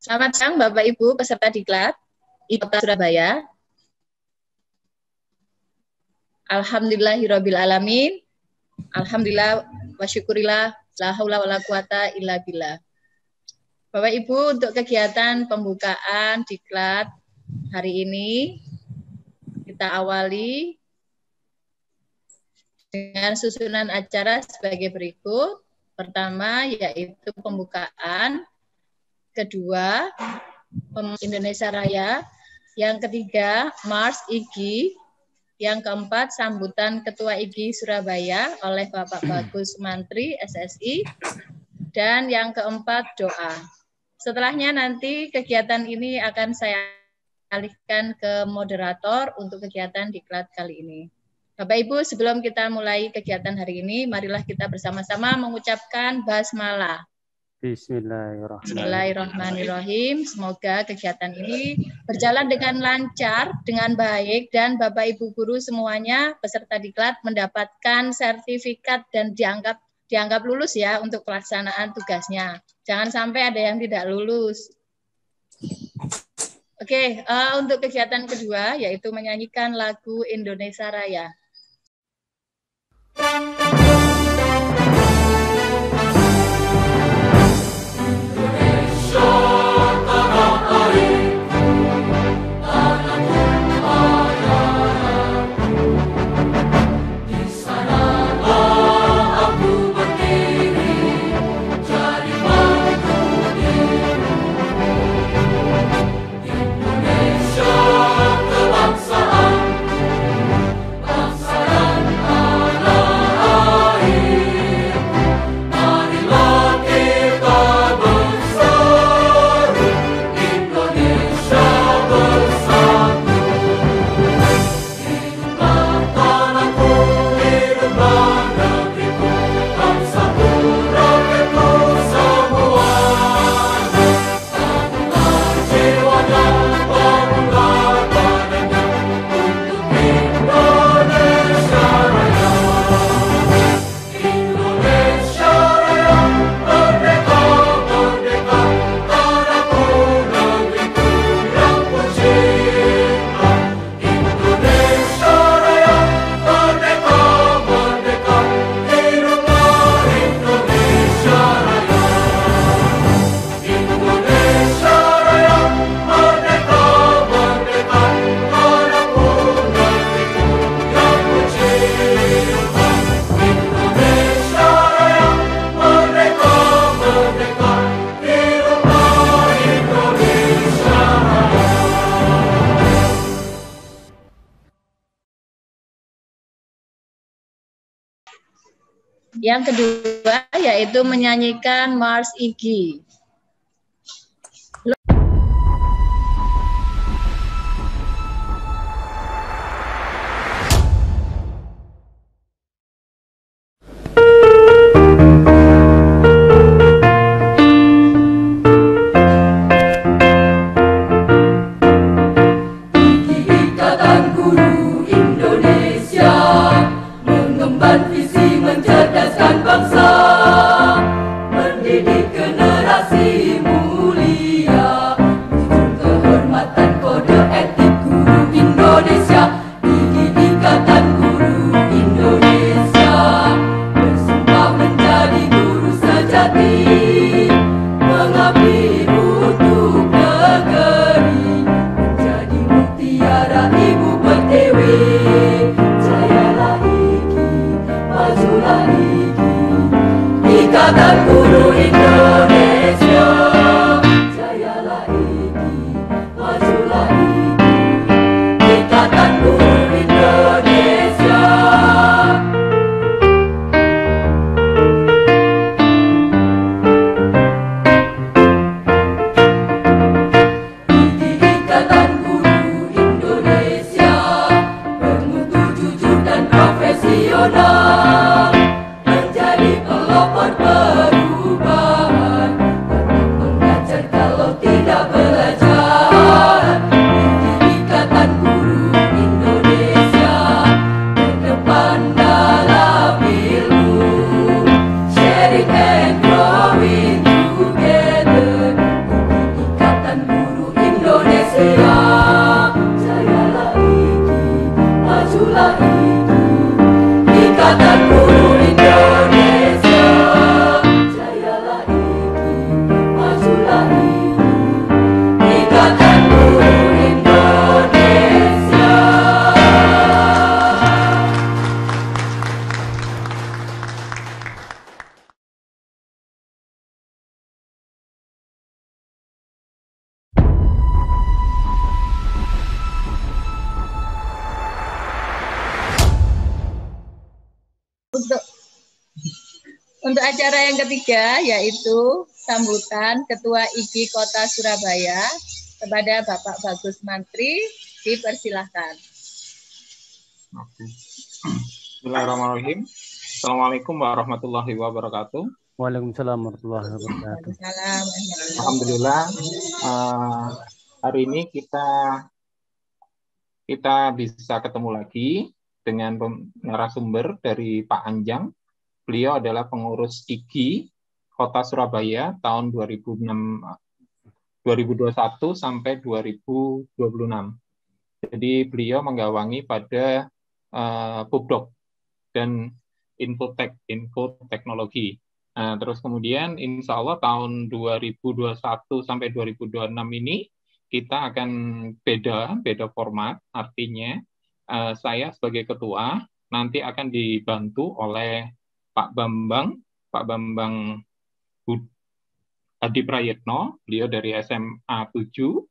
Selamat siang Bapak Ibu peserta diklat Kota Surabaya. Alhamdulillahirabbil alamin. Alhamdulillah wa syukurillah la haula wala quwata illa billah. Bapak Ibu, untuk kegiatan pembukaan diklat hari ini kita awali dengan susunan acara sebagai berikut. Pertama yaitu pembukaan, kedua Indonesia Raya, yang ketiga Mars IGI, yang keempat sambutan Ketua IGI Surabaya oleh Bapak Bagus Mantri SSI, dan yang keempat doa. Setelahnya nanti kegiatan ini akan saya alihkan ke moderator untuk kegiatan diklat kali ini. Bapak Ibu, sebelum kita mulai kegiatan hari ini, marilah kita bersama-sama mengucapkan basmalah. Bismillahirrahmanirrahim. Semoga kegiatan ini berjalan dengan lancar, dengan baik, dan Bapak Ibu guru semuanya peserta diklat mendapatkan sertifikat dan dianggap lulus ya untuk pelaksanaan tugasnya. Jangan sampai ada yang tidak lulus. Oke, untuk kegiatan kedua yaitu menyanyikan lagu Indonesia Raya. Yang kedua yaitu menyanyikan Mars IGI. Untuk acara yang ketiga yaitu sambutan Ketua IGI Kota Surabaya kepada Bapak Bagus Mantri, dipersilahkan. Oke. Bismillahirrahmanirrahim. Assalamualaikum warahmatullahi wabarakatuh. Waalaikumsalam warahmatullahi wabarakatuh. Alhamdulillah, hari ini kita bisa ketemu lagi dengan narasumber dari Pak Anjang. Beliau adalah pengurus IGI Kota Surabaya tahun 2021 sampai 2026. Jadi beliau menggawangi pada Pubdoc dan Infotek, info teknologi. Terus kemudian insya Allah tahun 2021 sampai 2026 ini kita akan beda format, artinya saya sebagai ketua nanti akan dibantu oleh Pak Bambang Hadi Prayitno, beliau dari SMA 7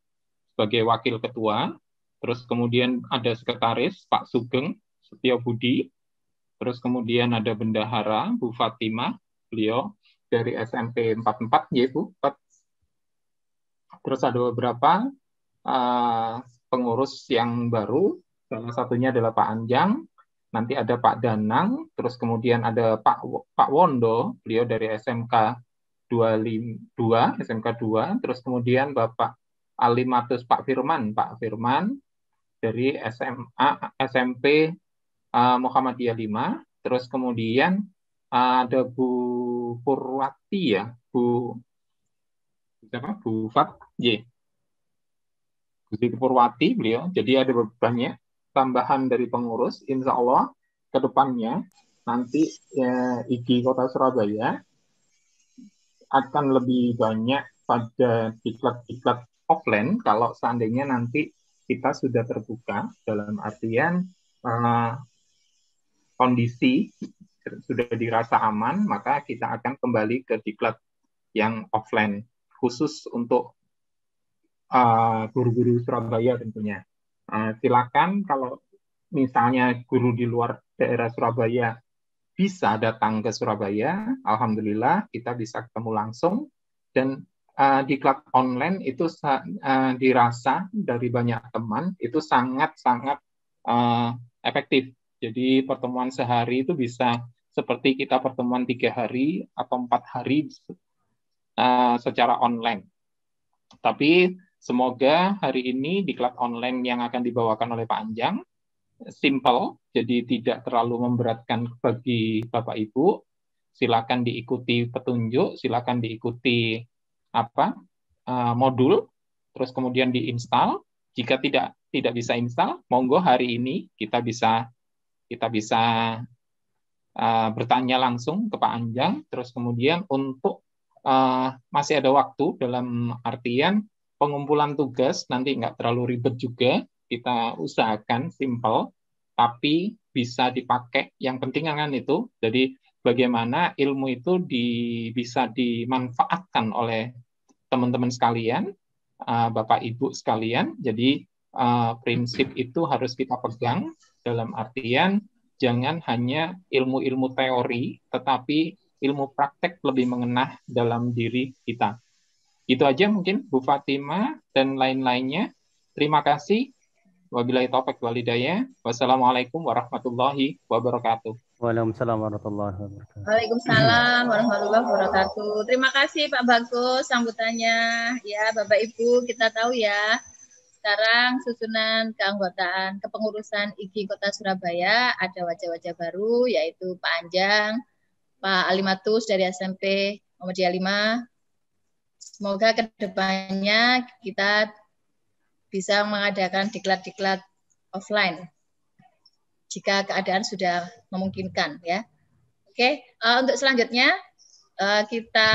sebagai wakil ketua. Terus kemudian ada sekretaris Pak Sugeng Setio Budi. Terus kemudian ada bendahara Bu Fatimah, beliau dari SMP 44, ya Bu. Terus ada beberapa pengurus yang baru, salah satunya adalah Pak Anjang. Nanti ada Pak Danang, terus kemudian ada Pak Wondo, beliau dari SMK 2, terus kemudian Bapak Alimatus Pak Firman dari SMP Muhammadiyah 5, terus kemudian ada Bu Purwati ya, Bu Fat, Bu Purwati beliau. Jadi ada banyak tambahan dari pengurus, insya Allah ke depannya nanti IGI Kota Surabaya akan lebih banyak pada diklat-diklat offline kalau seandainya nanti kita sudah terbuka dalam artian kondisi sudah dirasa aman, maka kita akan kembali ke diklat yang offline khusus untuk guru-guru Surabaya tentunya. Silakan kalau misalnya guru di luar daerah Surabaya bisa datang ke Surabaya, alhamdulillah kita bisa ketemu langsung, dan diklat online itu dirasa dari banyak teman itu sangat-sangat efektif. Jadi pertemuan sehari itu bisa seperti kita pertemuan 3 hari atau 4 hari secara online. Tapi semoga hari ini diklat online yang akan dibawakan oleh Pak Anjang simple, jadi tidak terlalu memberatkan bagi Bapak Ibu. Silakan diikuti petunjuk, silakan diikuti modul, terus kemudian diinstal. Jika tidak bisa install, monggo hari ini kita bisa bertanya langsung ke Pak Anjang. Terus kemudian untuk masih ada waktu dalam artian pengumpulan tugas nanti nggak terlalu ribet juga, kita usahakan simple tapi bisa dipakai. Yang penting kan itu, jadi bagaimana ilmu itu bisa dimanfaatkan oleh teman-teman sekalian, Bapak Ibu sekalian. Jadi prinsip itu harus kita pegang dalam artian jangan hanya ilmu-ilmu teori, tetapi ilmu praktek lebih mengena dalam diri kita. Itu aja mungkin Bu Fatimah dan lain-lainnya. Terima kasih. Wabillahi taufik wal hidayah. Wassalamualaikum warahmatullahi wabarakatuh. Waalaikumsalam warahmatullahi wabarakatuh. Waalaikumsalam warahmatullahi wabarakatuh. Terima kasih Pak Bagus sambutannya. Ya Bapak Ibu, kita tahu ya, sekarang susunan keanggotaan kepengurusan IGI Kota Surabaya ada wajah-wajah baru, yaitu Pak Anjang, Pak Alimatus dari SMP Muhammadiyah 5. Semoga ke depannya kita bisa mengadakan diklat-diklat offline jika keadaan sudah memungkinkan ya. Oke, untuk selanjutnya kita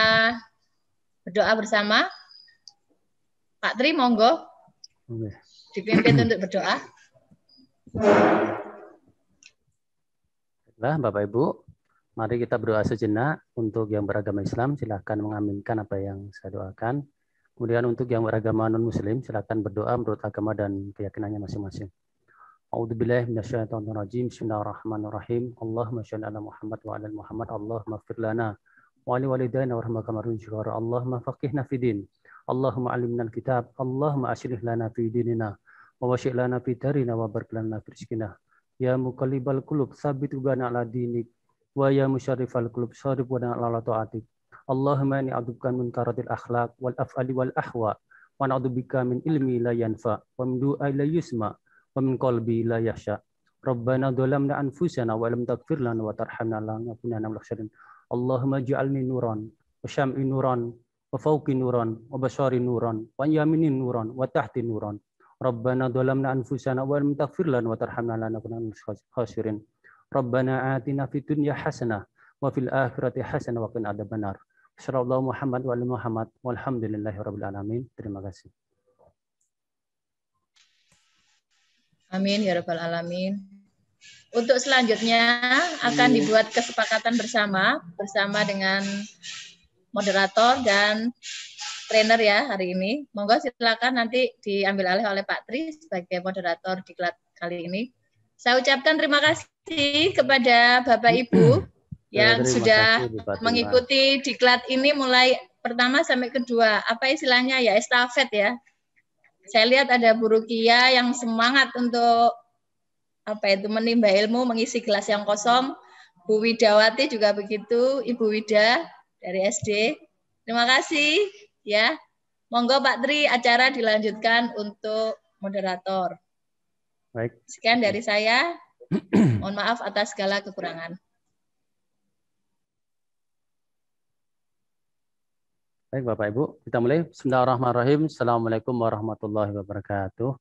berdoa bersama. Pak Tri, monggo dipimpin untuk berdoa. Baiklah, Bapak Ibu, mari kita berdoa sejenak. Untuk yang beragama Islam, silahkan mengaminkan apa yang saya doakan. Kemudian untuk yang beragama non-Muslim, silahkan berdoa menurut agama dan keyakinannya masing-masing. A'udzubillahi minasyaitonirrajim. Bismillahirrahmanirrahim. Allahumma shalli ala Muhammad wa ala Muhammad. Allahumma ighfir lana wa li walidayna warhamna kama rabbuna. Allahumma faqihna fid din. Allahumma alimna al-kitab. Allahumma ashrih lana fi dinina wa wasi' lana fi darina wa barik lana fi rizqina. Ya muqallibal qulub, tsabbit qulubana ala dinik. Wa ya musyarrifal qulub, sharif wa ala ta'atik. Allahumma inni a'udzubika min karatil akhlaq wal af'ali wal ahwa. Wa na'udzubika min ilmi la yanfa wa min du'a la yusma wa min qalbi la yahsha. Rabbana dhalamna anfusana wa lam taghfir lana wa tarhamna lanakunanna minal khasirin. Allahumma ij'alni nuran wa syam'i nuran wa fawqi nuran wa basari nuran wa yamini nuran wa tahti nuran. Rabbana dhalamna anfusana wa lam taghfir lana wa tarhamna lanakunanna minal khasirin. Rabbana atina fid dunya hasanah wa fil akhirati hasanah wa qina adzabannar. Sallallahu Muhammad wa ala Muhammad walhamdulillahirabbil alamin. Terima kasih. Amin ya rabbal alamin. Untuk selanjutnya akan dibuat kesepakatan bersama dengan moderator dan trainer ya hari ini. Monggo silakan nanti diambil alih oleh Pak Tri sebagai moderator diklat kali ini. Saya ucapkan terima kasih kepada Bapak Ibu yang sudah mengikuti diklat ini mulai pertama sampai kedua. Apa istilahnya ya, estafet ya. Saya lihat ada Bu Rukia yang semangat untuk menimba ilmu, mengisi kelas yang kosong. Bu Widawati juga begitu, Ibu Wida dari SD. Terima kasih ya. Monggo Pak Tri, acara dilanjutkan untuk moderator. Baik. Sekian dari saya. Mohon maaf atas segala kekurangan. Baik Bapak Ibu, kita mulai. Bismillahirrahmanirrahim. Assalamualaikum warahmatullahi wabarakatuh.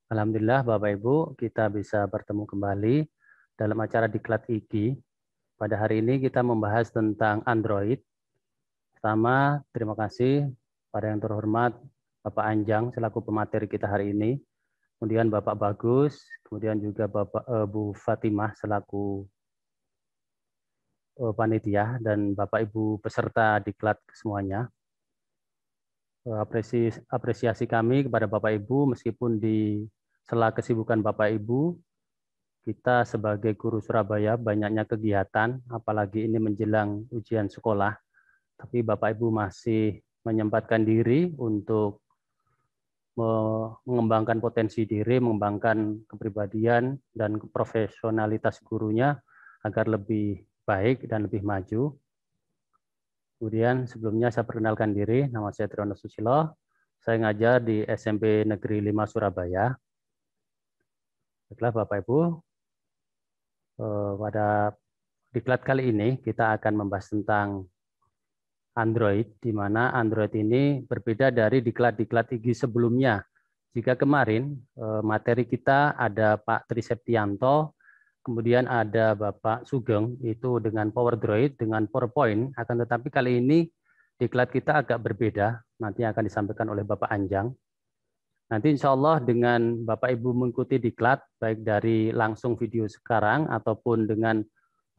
Alhamdulillah Bapak Ibu, kita bisa bertemu kembali dalam acara Diklat IGI. Pada hari ini kita membahas tentang Android. Pertama, terima kasih pada yang terhormat Bapak Anjang selaku pemateri kita hari ini. Kemudian Bapak Bagus, kemudian juga Bapak Bu Fatimah selaku panitia, dan Bapak Ibu peserta diklat semuanya. Apresiasi kami kepada Bapak Ibu, meskipun di sela kesibukan Bapak Ibu, kita sebagai guru Surabaya banyaknya kegiatan, apalagi ini menjelang ujian sekolah, tapi Bapak Ibu masih menyempatkan diri untuk mengembangkan potensi diri, mengembangkan kepribadian dan profesionalitas gurunya agar lebih baik dan lebih maju. Kemudian sebelumnya saya perkenalkan diri, nama saya Triyono Susilo. Saya ngajar di SMP Negeri 5 Surabaya. Baiklah Bapak Ibu, pada diklat kali ini kita akan membahas tentang Android, di mana Android ini berbeda dari diklat-diklat IGI sebelumnya. Jika kemarin materi kita ada Pak Tri Septianto, kemudian ada Bapak Sugeng itu dengan PowerDroid, dengan PowerPoint, akan tetapi kali ini diklat kita agak berbeda, nanti akan disampaikan oleh Bapak Anjang. Nanti insya Allah dengan Bapak Ibu mengikuti diklat, baik dari langsung video sekarang ataupun dengan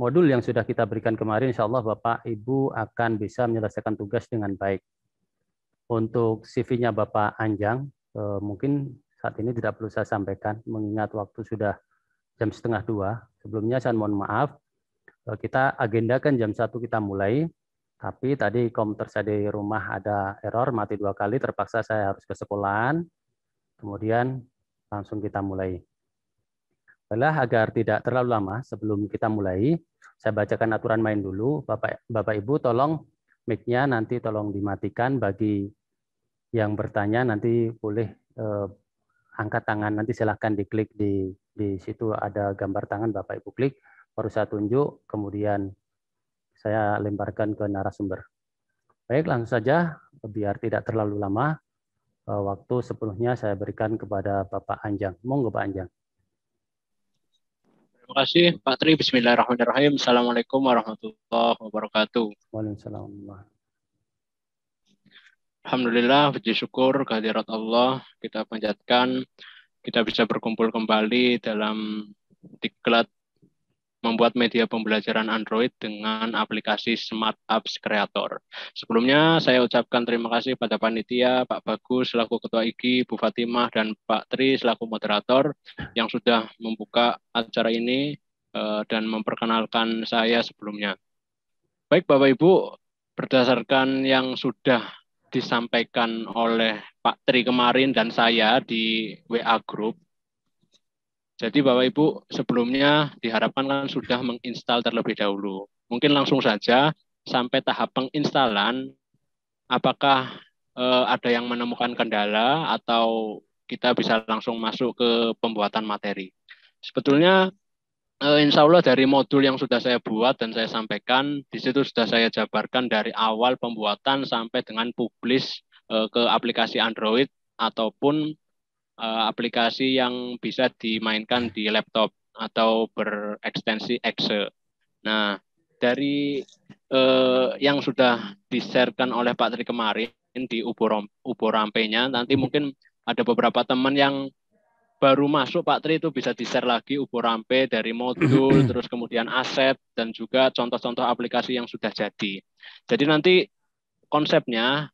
modul yang sudah kita berikan kemarin, insya Allah Bapak Ibu akan bisa menyelesaikan tugas dengan baik. Untuk CV-nya Bapak Anjang, mungkin saat ini tidak perlu saya sampaikan, mengingat waktu sudah jam 1:30. Sebelumnya saya mohon maaf, kita agendakan jam 1 kita mulai, tapi tadi komputer saya di rumah ada error, mati 2 kali, terpaksa saya harus ke sekolahan, kemudian langsung kita mulai. Baiklah, agar tidak terlalu lama sebelum kita mulai, saya bacakan aturan main dulu. Bapak Ibu tolong mic-nya nanti tolong dimatikan. Bagi yang bertanya nanti boleh angkat tangan, nanti silahkan diklik di situ ada gambar tangan, Bapak Ibu klik, baru saya tunjuk, kemudian saya lemparkan ke narasumber. Baik, langsung saja, biar tidak terlalu lama, waktu sepenuhnya saya berikan kepada Bapak Anjang. Monggo Pak Anjang. Terima kasih Pak Tri. Bismillahirrahmanirrahim. Assalamualaikum warahmatullahi wabarakatuh. Waalaikumsalam. Alhamdulillah, puji syukur kehadirat Allah, kita panjatkan, kita bisa berkumpul kembali dalam diklat membuat media pembelajaran Android dengan aplikasi Smart Apps Creator. Sebelumnya saya ucapkan terima kasih pada panitia, Pak Bagus selaku Ketua IGI, Bu Fatimah, dan Pak Tri selaku moderator yang sudah membuka acara ini dan memperkenalkan saya sebelumnya. Baik Bapak Ibu, berdasarkan yang sudah disampaikan oleh Pak Tri kemarin dan saya di WA Group, jadi Bapak Ibu sebelumnya diharapkan kan sudah menginstal terlebih dahulu. Mungkin langsung saja sampai tahap penginstalan, apakah ada yang menemukan kendala atau kita bisa langsung masuk ke pembuatan materi. Sebetulnya insya Allah dari modul yang sudah saya buat dan saya sampaikan, di situ sudah saya jabarkan dari awal pembuatan sampai dengan publish ke aplikasi Android ataupun aplikasi yang bisa dimainkan di laptop atau berekstensi exe. Nah, dari yang sudah di-sharekan oleh Pak Tri kemarin di Uborampe-nya, nanti mungkin ada beberapa teman yang baru masuk Pak Tri itu bisa di-share lagi Uborampe dari modul, terus kemudian aset, dan juga contoh-contoh aplikasi yang sudah jadi. Jadi nanti konsepnya,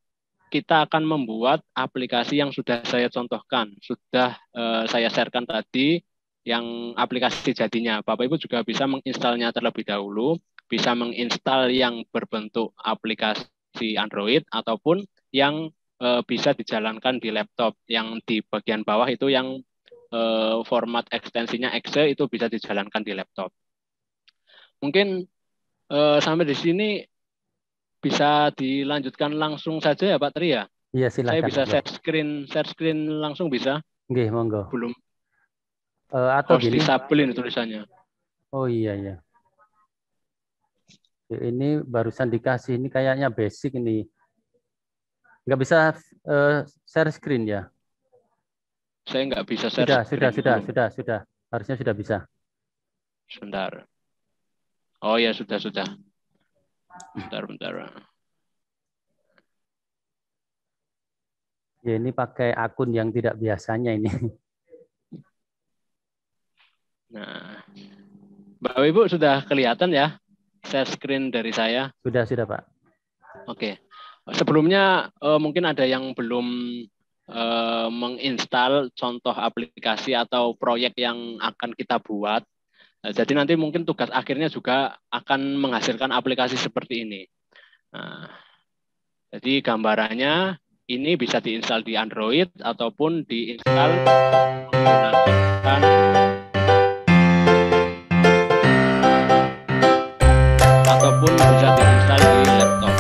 kita akan membuat aplikasi yang sudah saya contohkan, sudah saya sharekan tadi, yang aplikasi jadinya. Bapak Ibu juga bisa menginstalnya terlebih dahulu, bisa menginstal yang berbentuk aplikasi Android, ataupun yang bisa dijalankan di laptop, yang di bagian bawah itu yang format ekstensinya exe itu bisa dijalankan di laptop. Mungkin sampai di sini bisa dilanjutkan langsung saja ya Pak Tri ya? Iya silakan. Saya bisa share screen langsung bisa? Nggih, monggo. Belum. Atau harus gini. disable ini tulisannya. Oh iya ya. Ini barusan dikasih, ini kayaknya basic ini. Nggak bisa share screen ya? Saya nggak bisa share screen. Sudah. Harusnya sudah bisa. Sebentar. Oh ya sudah. Bentar. Ya ini pakai akun yang tidak biasanya ini. Nah, Bapak Ibu sudah kelihatan ya share screen dari saya? Sudah Pak. Oke. Sebelumnya mungkin ada yang belum menginstal contoh aplikasi atau proyek yang akan kita buat. Jadi nanti mungkin tugas akhirnya juga akan menghasilkan aplikasi seperti ini. Nah, jadi gambarannya ini bisa diinstal di Android ataupun diinstal menggunakan ataupun bisa diinstal di laptop.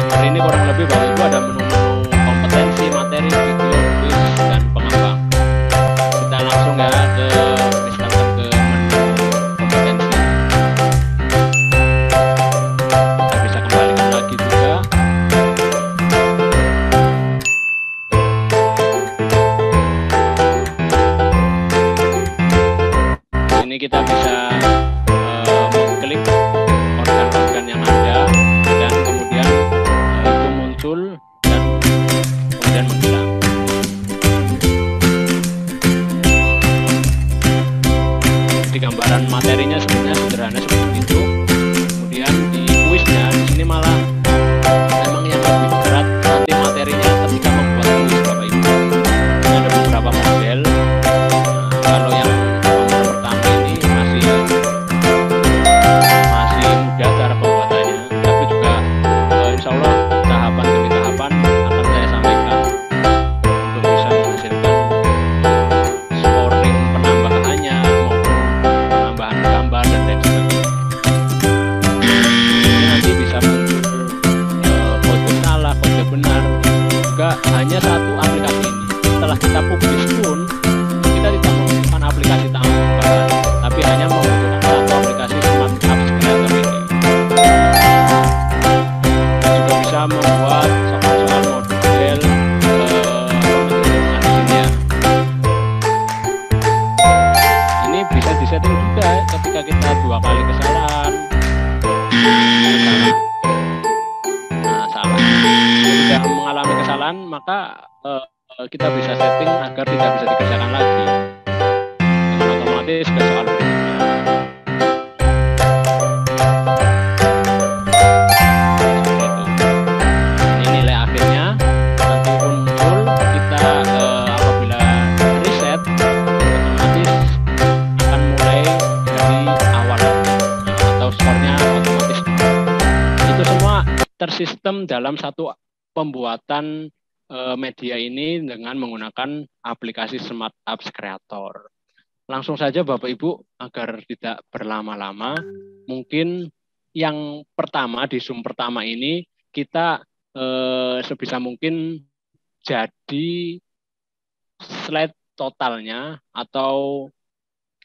Seperti ini kurang lebih Bapak Ibu ada menu-menu kompetensi, materi, video, quiz, dan pengembang. Kita langsung ya misalkan ke menu kompetensi. Kita bisa kembalikan lagi juga. Ini kita bisa mengklik organ-organ yang ada dan kemudian itu muncul dan kemudian menghilang. Jadi gambaran materinya sebenarnya sederhana seperti itu. Kemudian di kuisnya di sini malah memang yang lebih berat nanti materinya ketika membuat kuis Bapak Ibu. Ini ada beberapa model. Kalau yang nomor pertama ini masih mudah cara pembuatannya, tapi juga insya Allah tahapan demi tahapan akan saya sampaikan untuk bisa menghasilkan scoring penambahannya maupun penambahan gambar dan lain sebagainya. Ini nanti bisa muncul kode salah, kode benar, juga hanya satu aplikasi ini. Setelah kita publish pun kita tidak membutuhkan aplikasi tambahan, tapi hanya membutuhkan satu aplikasi Smart Apps Creator ini. Kita juga bisa membuat soal-soal model analisisnya. Ini bisa disetting juga ketika kita 2 kali kesalahan. Nah, salah. Ketika mengalami kesalahan, maka kita bisa setting agar tidak bisa dikerjakan lagi. Dengan otomatis ke soal berikutnya. Ini nilai akhirnya. Nanti pun muncul, kita apabila reset, otomatis akan mulai dari awal atau skornya otomatis. Itu semua tersistem dalam satu pembuatan media ini dengan menggunakan aplikasi Smart Apps Creator. Langsung saja Bapak Ibu, agar tidak berlama-lama, mungkin yang pertama di Zoom pertama ini kita sebisa mungkin jadi slide totalnya atau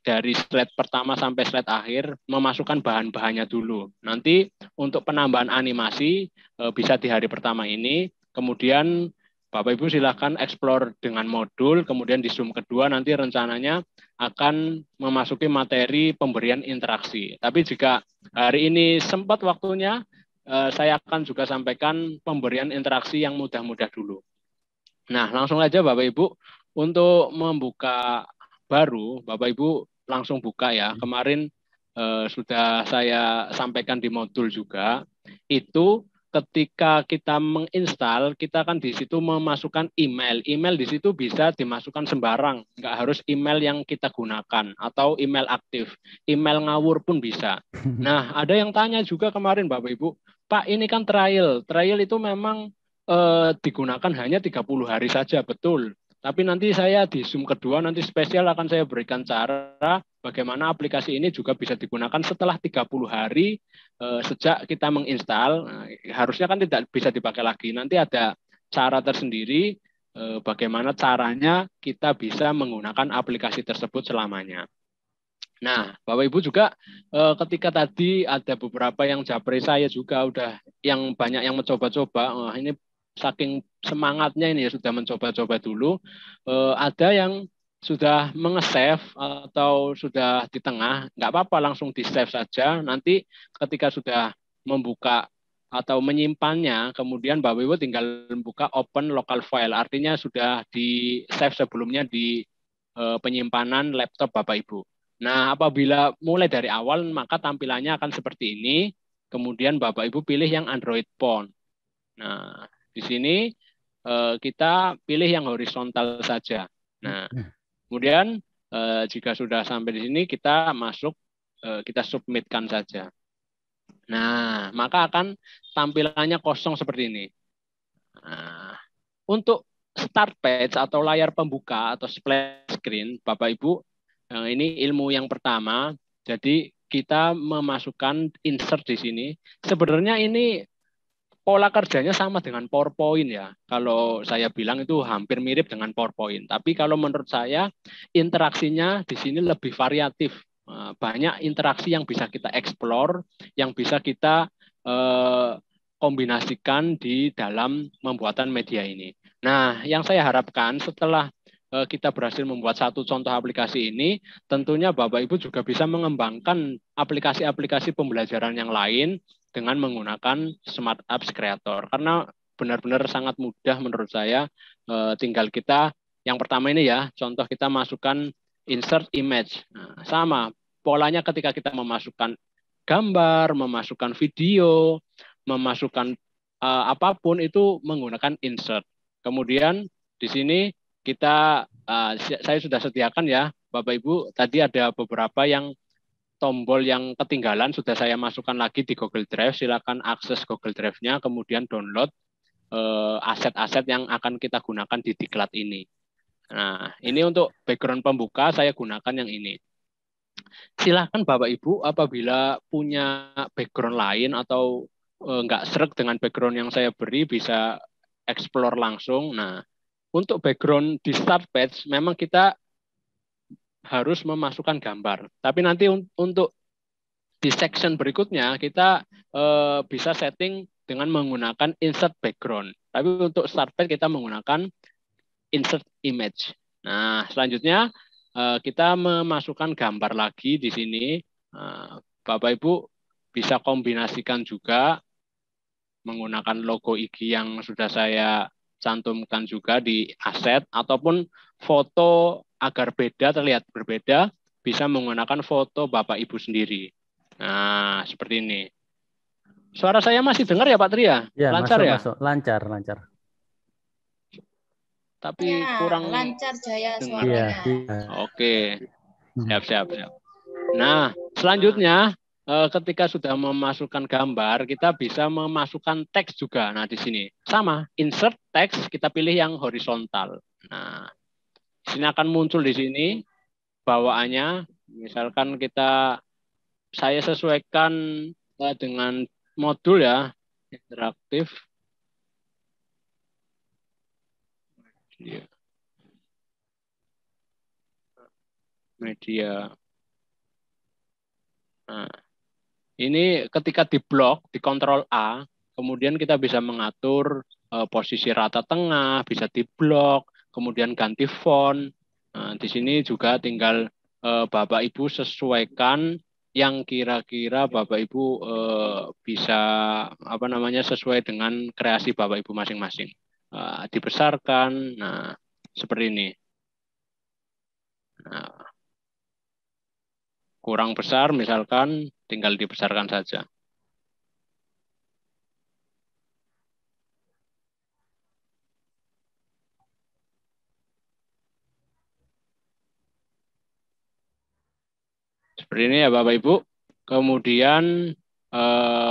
dari slide pertama sampai slide akhir memasukkan bahan-bahannya dulu. Nanti untuk penambahan animasi bisa di hari pertama ini, kemudian Bapak Ibu silakan explore dengan modul, kemudian di Zoom kedua nanti rencananya akan memasuki materi pemberian interaksi. Tapi jika hari ini sempat waktunya, saya akan juga sampaikan pemberian interaksi yang mudah-mudah dulu. Nah, langsung aja Bapak Ibu, untuk membuka baru, Bapak Ibu langsung buka ya. Kemarin sudah saya sampaikan di modul juga, itu ketika kita menginstal, kita kan di situ memasukkan email. Email di situ bisa dimasukkan sembarang, nggak harus email yang kita gunakan atau email aktif. Email ngawur pun bisa. Nah, ada yang tanya juga kemarin Bapak Ibu, Pak ini kan trial. Trial itu memang digunakan hanya 30 hari saja, betul. Tapi nanti saya di Zoom kedua nanti spesial akan saya berikan cara bagaimana aplikasi ini juga bisa digunakan setelah 30 hari sejak kita menginstal. Nah, harusnya kan tidak bisa dipakai lagi. Nanti ada cara tersendiri bagaimana caranya kita bisa menggunakan aplikasi tersebut selamanya. Nah, Bapak Ibu juga ketika tadi ada beberapa yang japri saya juga udah yang banyak yang mencoba-coba. Ini saking semangatnya ini ya sudah mencoba-coba dulu. Ada yang sudah menge-save atau sudah di tengah, nggak apa-apa langsung di-save saja. Nanti ketika sudah membuka atau menyimpannya, kemudian Bapak Ibu tinggal membuka open local file. Artinya sudah di-save sebelumnya di penyimpanan laptop Bapak Ibu. Nah, apabila mulai dari awal, maka tampilannya akan seperti ini. Kemudian Bapak Ibu pilih yang Android Phone. Nah, di sini kita pilih yang horizontal saja. Nah, kemudian jika sudah sampai di sini, kita masuk, kita submitkan saja. Nah, maka akan tampilannya kosong seperti ini. Nah, untuk start page atau layar pembuka atau splash screen, Bapak Ibu, ini ilmu yang pertama. Jadi kita memasukkan insert di sini. Sebenarnya ini pola kerjanya sama dengan PowerPoint ya. Kalau saya bilang itu hampir mirip dengan PowerPoint. Tapi kalau menurut saya interaksinya di sini lebih variatif. Banyak interaksi yang bisa kita explore, yang bisa kita kombinasikan di dalam pembuatan media ini. Nah, yang saya harapkan setelah kita berhasil membuat satu contoh aplikasi ini, tentunya Bapak Ibu juga bisa mengembangkan aplikasi-aplikasi pembelajaran yang lain dengan menggunakan Smart Apps Creator. Karena benar-benar sangat mudah menurut saya. Tinggal kita, yang pertama ini ya, contoh kita masukkan insert image. Nah, sama, polanya ketika kita memasukkan gambar, memasukkan video, memasukkan apapun itu menggunakan insert. Kemudian di sini kita, saya sudah sediakan ya, Bapak Ibu, tadi ada beberapa yang tombol yang ketinggalan sudah saya masukkan lagi di Google Drive. Silakan akses Google Drive-nya, kemudian download aset-aset yang akan kita gunakan di diklat ini. Nah, ini untuk background pembuka saya gunakan yang ini. Silakan Bapak Ibu apabila punya background lain atau nggak sreg dengan background yang saya beri bisa explore langsung. Nah, untuk background di start page memang kita harus memasukkan gambar. Tapi nanti untuk di section berikutnya kita bisa setting dengan menggunakan insert background. Tapi untuk start page kita menggunakan insert image. Nah, selanjutnya kita memasukkan gambar lagi di sini. Bapak Ibu bisa kombinasikan juga menggunakan logo IG yang sudah saya cantumkan juga di aset, ataupun foto agar beda, terlihat berbeda, bisa menggunakan foto Bapak Ibu sendiri. Nah, seperti ini. Suara saya masih dengar ya Pak Tri ya? Ya, Lancar masuk, ya? masuk. Lancar, lancar. Tapi Ya, kurang lancar Jaya dengar. Iya, suaranya. iya. Oke, siap. Nah, selanjutnya ketika sudah memasukkan gambar, kita bisa memasukkan teks juga. Nah, di sini sama, insert teks, kita pilih yang horizontal. Nah, di sini akan muncul di sini bawaannya. Misalkan saya sesuaikan dengan modul ya, interaktif. Media. Nah, ini ketika di blok, di Ctrl A, kemudian kita bisa mengatur posisi rata tengah, bisa di blok, kemudian ganti font. Nah, di sini juga tinggal Bapak Ibu sesuaikan yang kira-kira Bapak Ibu bisa sesuai dengan kreasi Bapak Ibu masing-masing. Dibesarkan, nah seperti ini. Nah, kurang besar misalkan tinggal dibesarkan saja. Seperti ini ya Bapak Ibu. Kemudian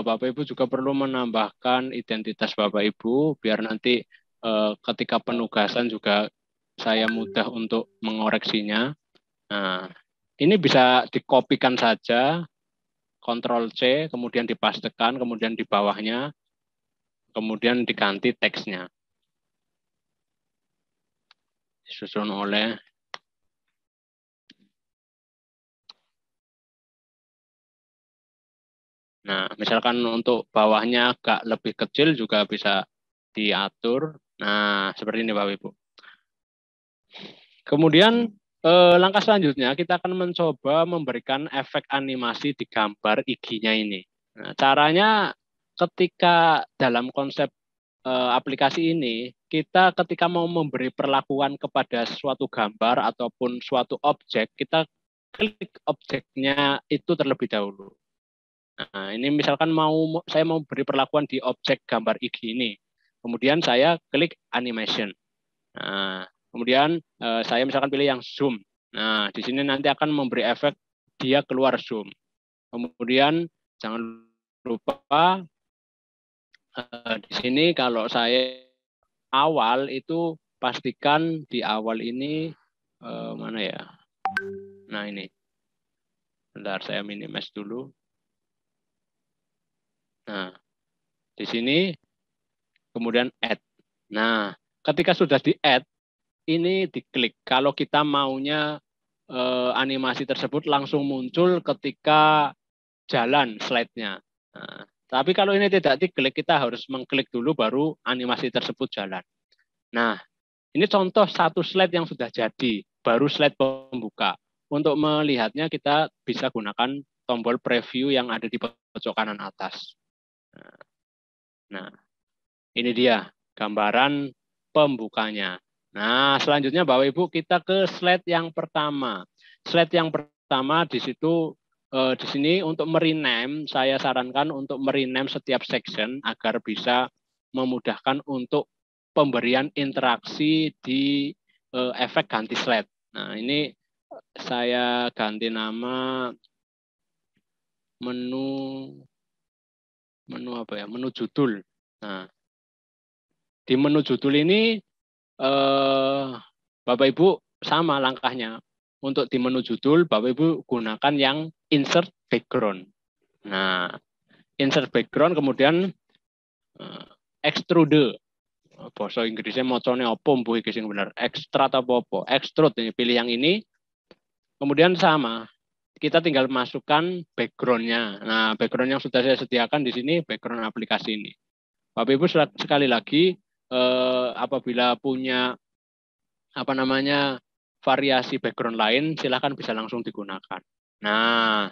Bapak Ibu juga perlu menambahkan identitas Bapak Ibu biar nanti ketika penugasan juga saya mudah untuk mengoreksinya. Nah, ini bisa dikopikan saja, Ctrl C, kemudian dipastekan, kemudian di bawahnya, kemudian diganti teksnya. Disusun oleh Nah, misalkan untuk bawahnya agak lebih kecil juga bisa diatur. Nah, seperti ini Bapak Ibu. Kemudian langkah selanjutnya kita akan mencoba memberikan efek animasi di gambar IG-nya ini. Nah, caranya ketika dalam konsep aplikasi ini, kita ketika mau memberi perlakuan kepada suatu gambar ataupun suatu objek, kita klik objeknya itu terlebih dahulu. Nah, ini misalkan saya mau beri perlakuan di objek gambar IG ini. Kemudian saya klik animation. Nah, kemudian saya misalkan pilih yang zoom. Nah, di sini nanti akan memberi efek dia keluar zoom. Kemudian jangan lupa di sini kalau saya awal itu pastikan di awal ini mana ya? Nah, ini. Bentar saya minimize dulu. Nah, di sini kemudian add. Nah, ketika sudah di-add, ini diklik. Kalau kita maunya animasi tersebut langsung muncul ketika jalan slide-nya. Nah, tapi kalau ini tidak diklik, kita harus mengklik dulu baru animasi tersebut jalan. Nah, ini contoh satu slide yang sudah jadi, baru slide pembuka. Untuk melihatnya kita bisa gunakan tombol preview yang ada di pojok kanan atas. Nah, ini dia gambaran pembukanya. Nah, selanjutnya Bapak Ibu kita ke slide yang pertama. Slide yang pertama di situ di sini untuk merename, saya sarankan untuk merename setiap section agar bisa memudahkan untuk pemberian interaksi di efek ganti slide. Nah, ini saya ganti nama menu apa ya? Menu judul. Nah, di menu judul ini Bapak Ibu sama langkahnya. Untuk di menu judul, Bapak Ibu gunakan yang insert background. Nah, insert background kemudian extrude. Bahasa Inggrisnya mocone opo mbuh iki sing bener. Extrude apa? Extrude ini pilih yang ini. Kemudian sama. Kita tinggal masukkan background-nya. Nah, background yang sudah saya sediakan di sini background aplikasi ini. Bapak Ibu sekali lagi apabila punya variasi background lain, silakan bisa langsung digunakan. Nah,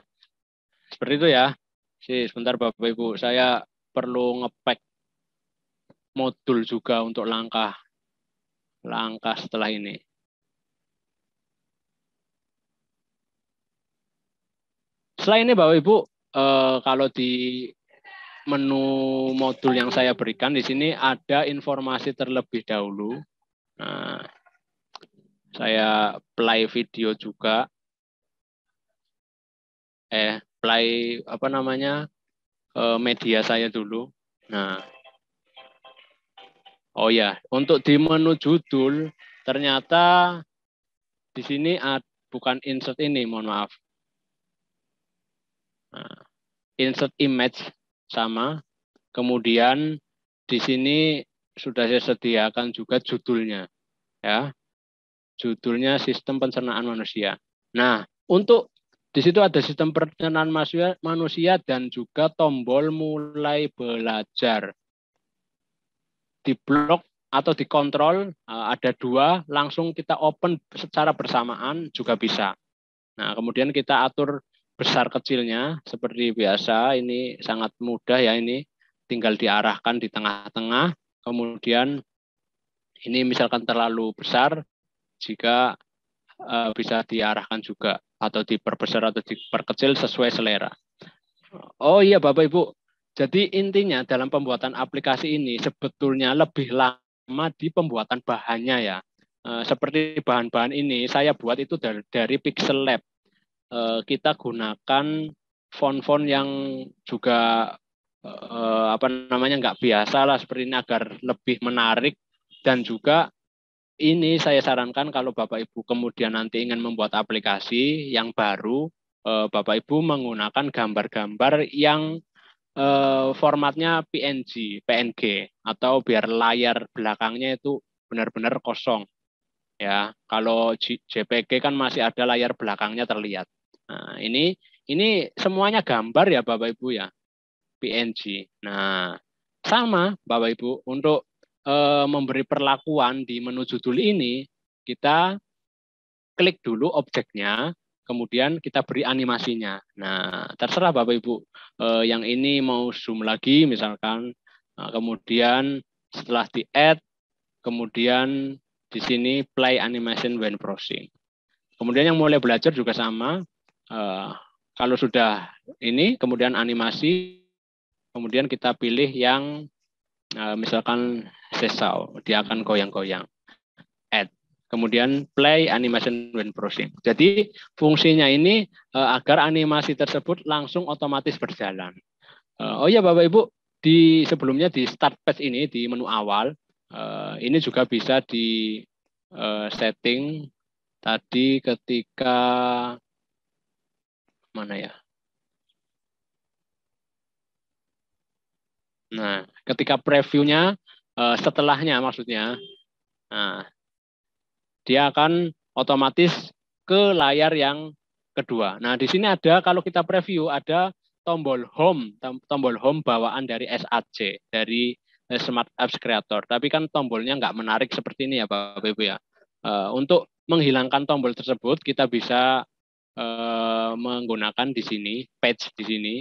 seperti itu ya. Sebentar Bapak Ibu, saya perlu nge-pack modul juga untuk langkah langkah setelah ini. Setelah ini Bapak Ibu, kalau di menu modul yang saya berikan di sini ada informasi terlebih dahulu. Nah, saya play video juga. Play apa namanya? Media saya dulu. Nah, oh ya, untuk di menu judul ternyata di sini bukan insert ini, mohon maaf. Nah, insert image sama. Kemudian di sini sudah saya sediakan juga judulnya, ya. Judulnya sistem pencernaan manusia. Nah, untuk di situ ada sistem pencernaan manusia dan juga tombol mulai belajar. Di blok atau dikontrol ada 2, langsung kita open secara bersamaan juga bisa. Nah, kemudian kita atur besar kecilnya seperti biasa. Ini sangat mudah ya, ini tinggal diarahkan di tengah-tengah. Kemudian ini misalkan terlalu besar, jika bisa diarahkan juga atau diperbesar atau diperkecil sesuai selera. Oh iya Bapak Ibu, jadi intinya dalam pembuatan aplikasi ini sebetulnya lebih lama di pembuatan bahannya ya. Seperti bahan-bahan ini saya buat itu dari Pixel Lab. Kita gunakan font-font yang juga nggak biasa lah seperti ini agar lebih menarik, dan juga ini saya sarankan kalau Bapak Ibu kemudian nanti ingin membuat aplikasi yang baru, Bapak Ibu menggunakan gambar-gambar yang formatnya PNG atau biar layar belakangnya itu benar-benar kosong. Ya, kalau JPG kan masih ada layar belakangnya terlihat. Nah, ini semuanya gambar ya Bapak Ibu ya, PNG. Nah, sama Bapak Ibu untuk memberi perlakuan di menu judul ini, kita klik dulu objeknya, kemudian kita beri animasinya. Nah, terserah Bapak Ibu. Yang ini mau zoom lagi misalkan, kemudian setelah di-add, kemudian di sini play animation when browsing. Kemudian yang mulai belajar juga sama. Kalau sudah ini, kemudian animasi, kemudian kita pilih yang misalkan seesaw, dia akan goyang-goyang. Add. Kemudian play animation when browsing. Jadi fungsinya ini agar animasi tersebut langsung otomatis berjalan. Oh ya Bapak Ibu, sebelumnya di start page ini di menu awal, ini juga bisa di setting tadi ketika mana ya? Nah, ketika previewnya, setelahnya maksudnya, nah, dia akan otomatis ke layar yang kedua. Nah, di sini ada, kalau kita preview, ada tombol home bawaan dari SAC, dari Smart Apps Creator. Tapi kan tombolnya nggak menarik seperti ini ya Bapak Ibu ya. Untuk menghilangkan tombol tersebut, kita bisa menggunakan di sini, page di sini,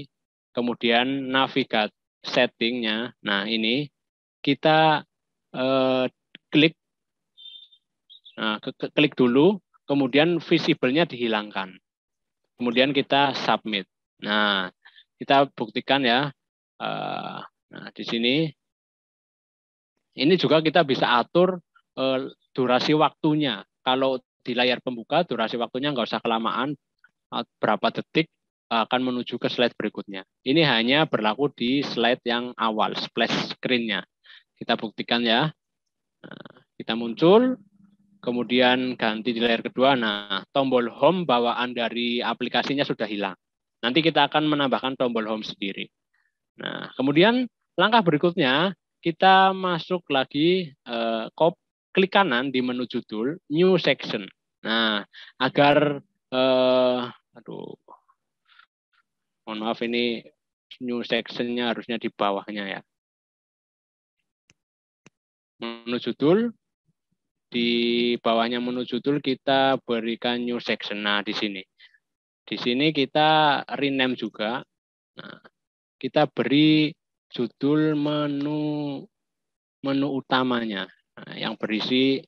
kemudian navigate settingnya. Nah, ini kita klik. Nah, klik dulu, kemudian visible-nya dihilangkan. Kemudian kita submit. Nah, kita buktikan ya. Nah, di sini, ini juga kita bisa atur durasi waktunya. Kalau di layar pembuka, durasi waktunya nggak usah kelamaan, berapa detik akan menuju ke slide berikutnya. Ini hanya berlaku di slide yang awal, splash screen-nya. Kita buktikan ya. Nah, kita muncul, kemudian ganti di layar kedua. Nah, tombol home bawaan dari aplikasinya sudah hilang. Nanti kita akan menambahkan tombol home sendiri. Nah, kemudian langkah berikutnya, kita masuk lagi, klik kanan di menu judul, new section. Nah, agar, mohon maaf ini new section-nya harusnya di bawahnya ya. Menu judul, di bawahnya menu judul kita berikan new section. Nah, di sini. Di sini kita rename juga. Nah, kita beri judul menu utamanya. Nah, yang berisi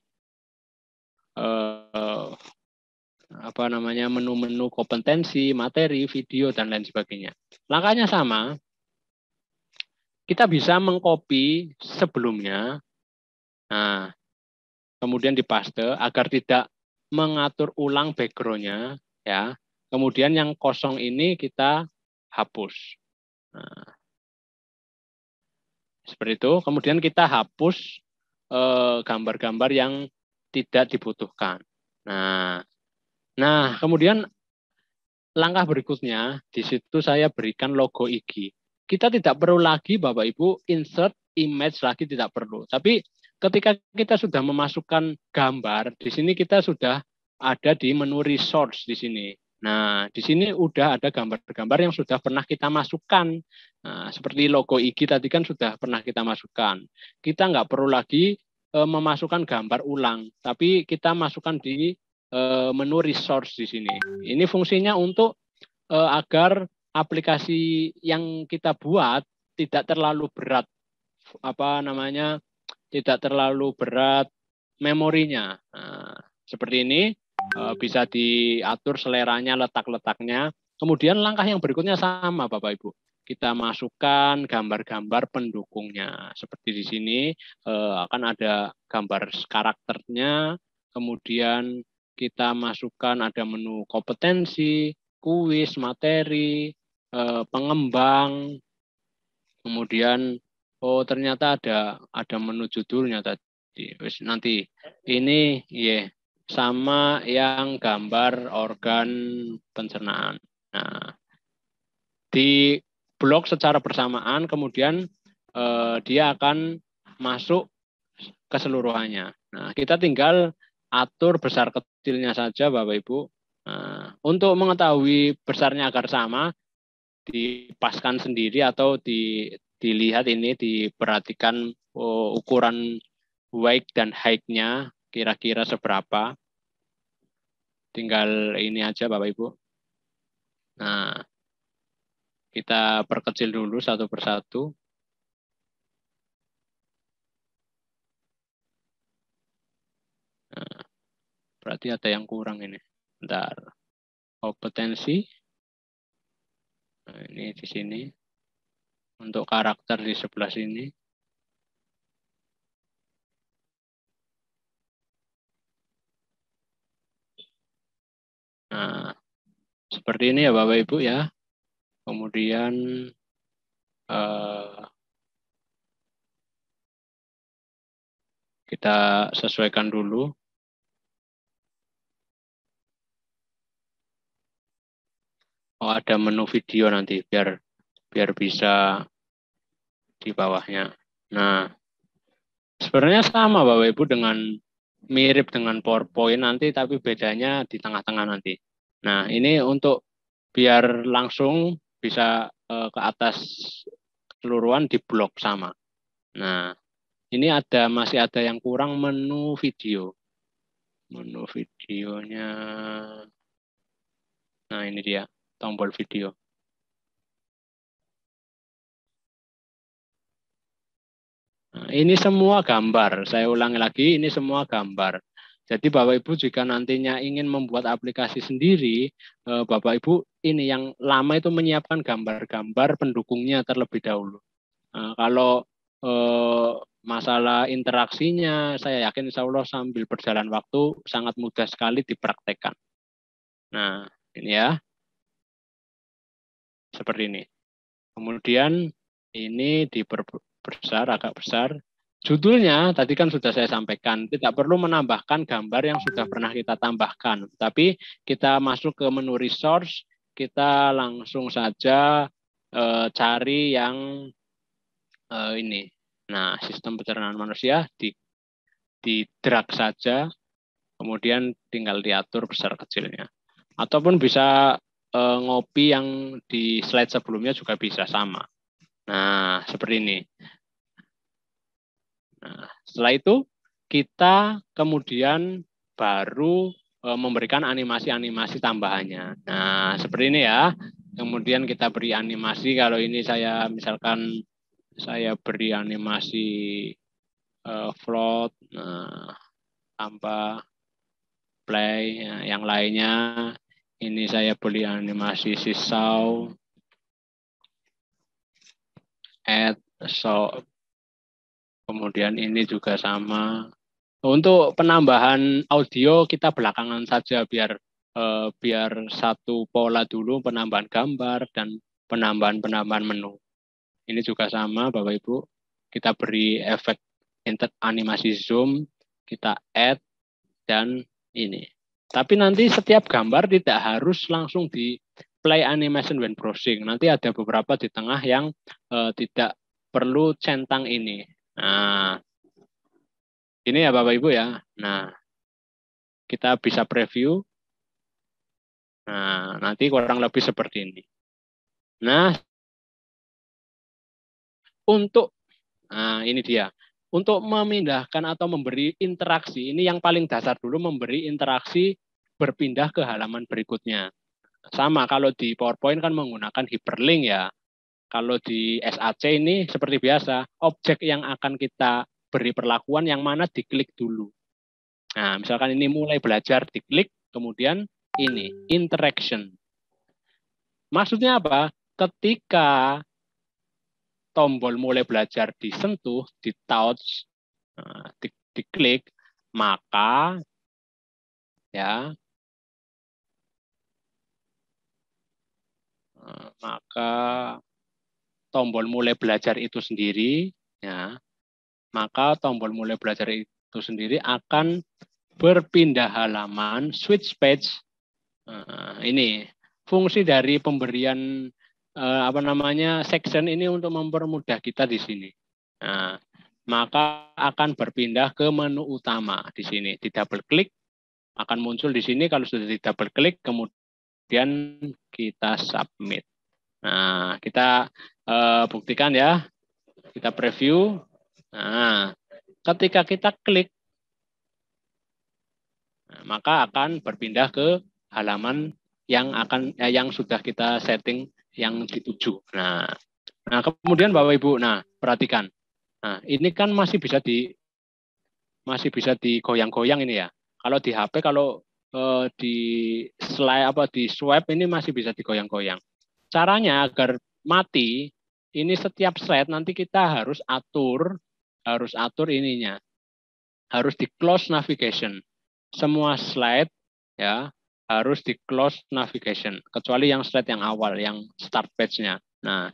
menu-menu kompetensi, materi, video, dan lain sebagainya. Langkahnya sama. Kita bisa mengcopy sebelumnya, nah, kemudian dipaste agar tidak mengatur ulang background-nya, ya. Kemudian yang kosong ini kita hapus. Nah, seperti itu. Kemudian kita hapus gambar-gambar yang tidak dibutuhkan. Nah, kemudian langkah berikutnya di situ saya berikan logo IG. Kita tidak perlu lagi Bapak Ibu insert image lagi, tidak perlu. Tapi ketika kita sudah memasukkan gambar, di sini kita sudah ada di menu resource di sini. Nah, di sini udah ada gambar-gambar yang sudah pernah kita masukkan. Nah, seperti logo IG tadi kan sudah pernah kita masukkan. Kita nggak perlu lagi memasukkan gambar ulang, tapi kita masukkan di menu resource di sini. Ini fungsinya untuk agar aplikasi yang kita buat tidak terlalu berat, tidak terlalu berat memorinya. Nah, seperti ini bisa diatur seleranya, letak-letaknya. Kemudian langkah yang berikutnya sama Bapak Ibu. Kita masukkan gambar-gambar pendukungnya. Seperti di sini akan ada gambar karakternya, kemudian kita masukkan ada menu kompetensi, kuis, materi, pengembang, kemudian ternyata ada menu judulnya tadi. Nanti ini sama yang gambar organ pencernaan. Nah, di blok secara bersamaan, kemudian dia akan masuk keseluruhannya. Nah, kita tinggal atur besar kecilnya saja Bapak Ibu. Nah, untuk mengetahui besarnya agar sama, dipaskan sendiri atau dilihat ini, diperhatikan ukuran width dan height-nya kira-kira seberapa. Tinggal ini aja Bapak Ibu. Nah, kita perkecil dulu satu persatu. Nah, berarti ada yang kurang ini. Bentar. Kompetensi. Nah, ini di sini. Untuk karakter di sebelah sini. Nah, seperti ini ya Bapak Ibu ya. Kemudian kita sesuaikan dulu. Ada menu video nanti biar bisa di bawahnya. Nah, sebenarnya sama Bapak Ibu dengan mirip dengan PowerPoint nanti, tapi bedanya di tengah-tengah nanti. Nah, ini untuk biar langsung bisa ke atas keseluruhan di blok sama. Nah, ini masih ada yang kurang menu video. Menu videonya. Nah, ini dia tombol video. Nah, ini semua gambar. Saya ulangi lagi, ini semua gambar. Jadi Bapak Ibu jika nantinya ingin membuat aplikasi sendiri, Bapak Ibu ini yang lama itu menyiapkan gambar-gambar pendukungnya terlebih dahulu. Kalau masalah interaksinya, saya yakin insya Allah sambil berjalan waktu sangat mudah sekali dipraktekkan. Nah, ini ya. Seperti ini. Kemudian ini diperbesar, agak besar. Judulnya tadi kan sudah saya sampaikan, tidak perlu menambahkan gambar yang sudah pernah kita tambahkan. Tapi kita masuk ke menu resource, kita langsung saja cari yang ini. Nah, sistem pencernaan manusia di drag saja, kemudian tinggal diatur besar kecilnya. Ataupun bisa ngopi yang di slide sebelumnya juga bisa sama. Nah, seperti ini. Nah, setelah itu kita kemudian baru memberikan animasi-animasi tambahannya. Nah, seperti ini ya. Kemudian kita beri animasi. Kalau ini saya misalkan saya beri animasi float, nah, tanpa play. Yang lainnya ini saya beli animasi sisau, add, so, kemudian ini juga sama. Untuk penambahan audio kita belakangan saja biar satu pola dulu, penambahan gambar dan penambahan menu. Ini juga sama Bapak Ibu. Kita beri efek animasi zoom, kita add dan ini. Tapi nanti setiap gambar tidak harus langsung di play animation when browsing. Nanti ada beberapa di tengah yang tidak perlu centang ini. Nah, ini ya Bapak Ibu ya. Nah, kita bisa preview. Nah, nanti kurang lebih seperti ini. Nah, ini dia. Untuk memindahkan atau memberi interaksi, ini yang paling dasar dulu, memberi interaksi berpindah ke halaman berikutnya. Sama, kalau di PowerPoint kan menggunakan hyperlink ya. Kalau di SAC ini seperti biasa, objek yang akan kita beri perlakuan yang mana diklik dulu. Nah, misalkan ini mulai belajar, diklik, kemudian ini, interaction. Maksudnya apa? Ketika tombol mulai belajar disentuh, di touch, diklik, maka ya tombol mulai belajar itu sendiri ya, maka tombol mulai belajar itu sendiri akan berpindah halaman, switch page. Ini fungsi dari pemberian section ini untuk mempermudah kita di sini. Nah, maka akan berpindah ke menu utama di sini. Di double klik akan muncul di sini. Kalau sudah di double klik, kemudian kita submit. Nah, kita buktikan ya. Kita preview. Nah, ketika kita klik, maka akan berpindah ke halaman yang sudah kita setting yang dituju. Nah, kemudian Bapak Ibu, perhatikan. Nah, ini kan masih bisa digoyang-goyang ini ya. Kalau di HP, kalau di slide di swipe ini masih bisa digoyang-goyang. Caranya agar mati, ini setiap slide nanti kita harus atur ininya. Harus di close navigation. Semua slide ya harus di close navigation, kecuali yang slide yang awal, yang start page-nya. Nah,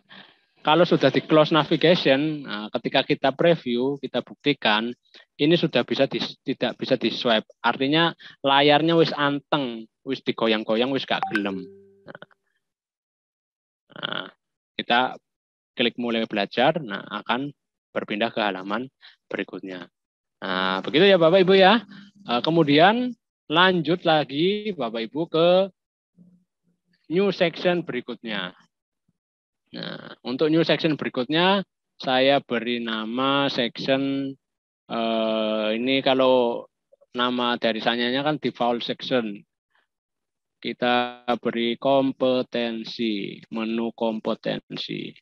kalau sudah di close navigation, ketika kita preview, kita buktikan, ini sudah tidak bisa di swipe. Artinya layarnya wis anteng, wis digoyang-goyang, wis gak gelem. Nah, kita klik mulai belajar, akan berpindah ke halaman berikutnya. Nah, begitu ya Bapak Ibu ya. Kemudian lanjut lagi Bapak Ibu ke new section berikutnya. Nah, untuk new section berikutnya saya beri nama section ini, kalau nama dari sananya kan default section. Kita beri kompetensi, menu kompetensi.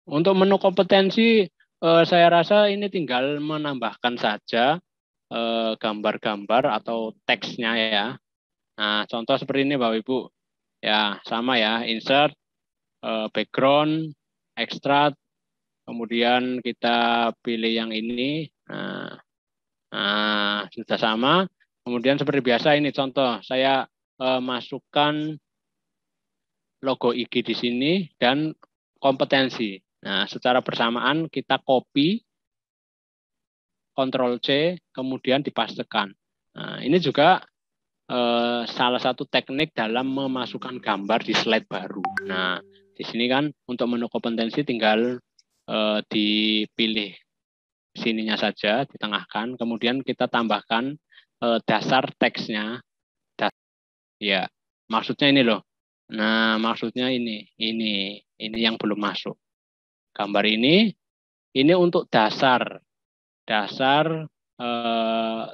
Untuk menu kompetensi saya rasa ini tinggal menambahkan saja gambar-gambar atau teksnya ya. Nah, contoh seperti ini Bapak Ibu. Ya, sama ya, insert, background, extract, kemudian kita pilih yang ini. Nah, sudah sama. Kemudian seperti biasa ini contoh, saya masukkan logo IG di sini dan kompetensi. Nah, secara bersamaan kita copy, Ctrl C, kemudian dipastekan. Nah, ini juga salah satu teknik dalam memasukkan gambar di slide baru. Nah, di sini kan untuk menu kompetensi tinggal dipilih sininya saja, ditengahkan, kemudian kita tambahkan dasar teksnya. Ya, maksudnya ini loh. Nah, maksudnya ini yang belum masuk. Gambar ini untuk dasar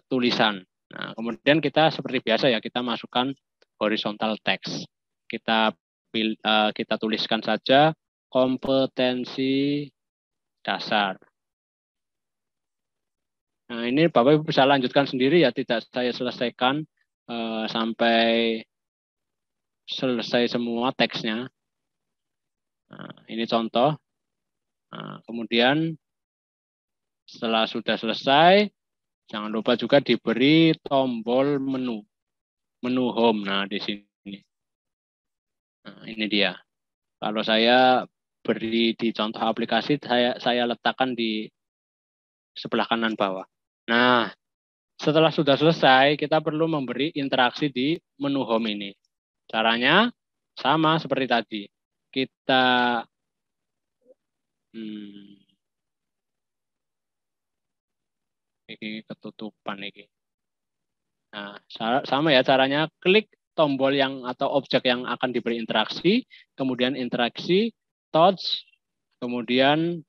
tulisan. Nah, kemudian kita seperti biasa ya, kita masukkan horizontal text. Kita tuliskan saja kompetensi dasar. Nah, ini Bapak Ibu bisa lanjutkan sendiri ya, tidak saya selesaikan. sampai selesai semua teksnya. Nah, ini contoh. Nah, kemudian setelah sudah selesai, jangan lupa juga diberi tombol menu home. Nah, di sini. Nah, ini dia. Kalau saya beri di contoh aplikasi, saya letakkan di sebelah kanan bawah. Nah, setelah sudah selesai, kita perlu memberi interaksi di menu home ini. Caranya sama seperti tadi. Kita ini ketutupan ini. Nah, sama ya caranya, klik tombol yang atau objek yang akan diberi interaksi, kemudian interaksi, touch, kemudian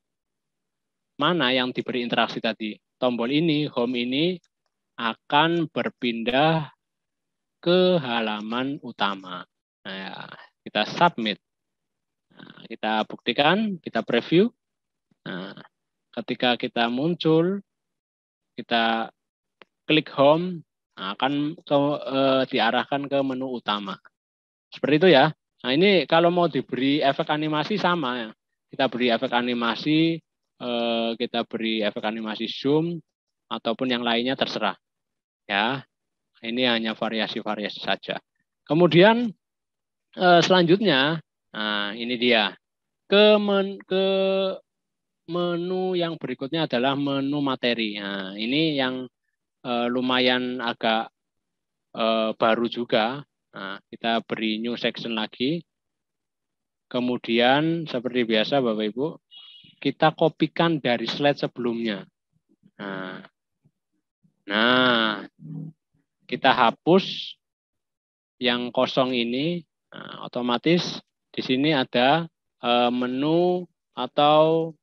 mana yang diberi interaksi tadi. Tombol ini, home ini akan berpindah ke halaman utama. Nah, kita submit. Nah, kita buktikan, kita preview. Nah, ketika kita muncul, kita klik home, akan diarahkan ke menu utama. Seperti itu ya. Nah, ini kalau mau diberi efek animasi sama ya. Kita beri efek animasi, zoom ataupun yang lainnya terserah. Ya. Ini hanya variasi-variasi saja. Kemudian selanjutnya, nah ini dia. Ke menu yang berikutnya adalah menu materi. Nah, ini yang lumayan agak baru juga. Nah, kita beri new section lagi. Kemudian seperti biasa Bapak Ibu, kita kopikan dari slide sebelumnya. Nah, kita hapus yang kosong ini. Nah, otomatis di sini ada menu atau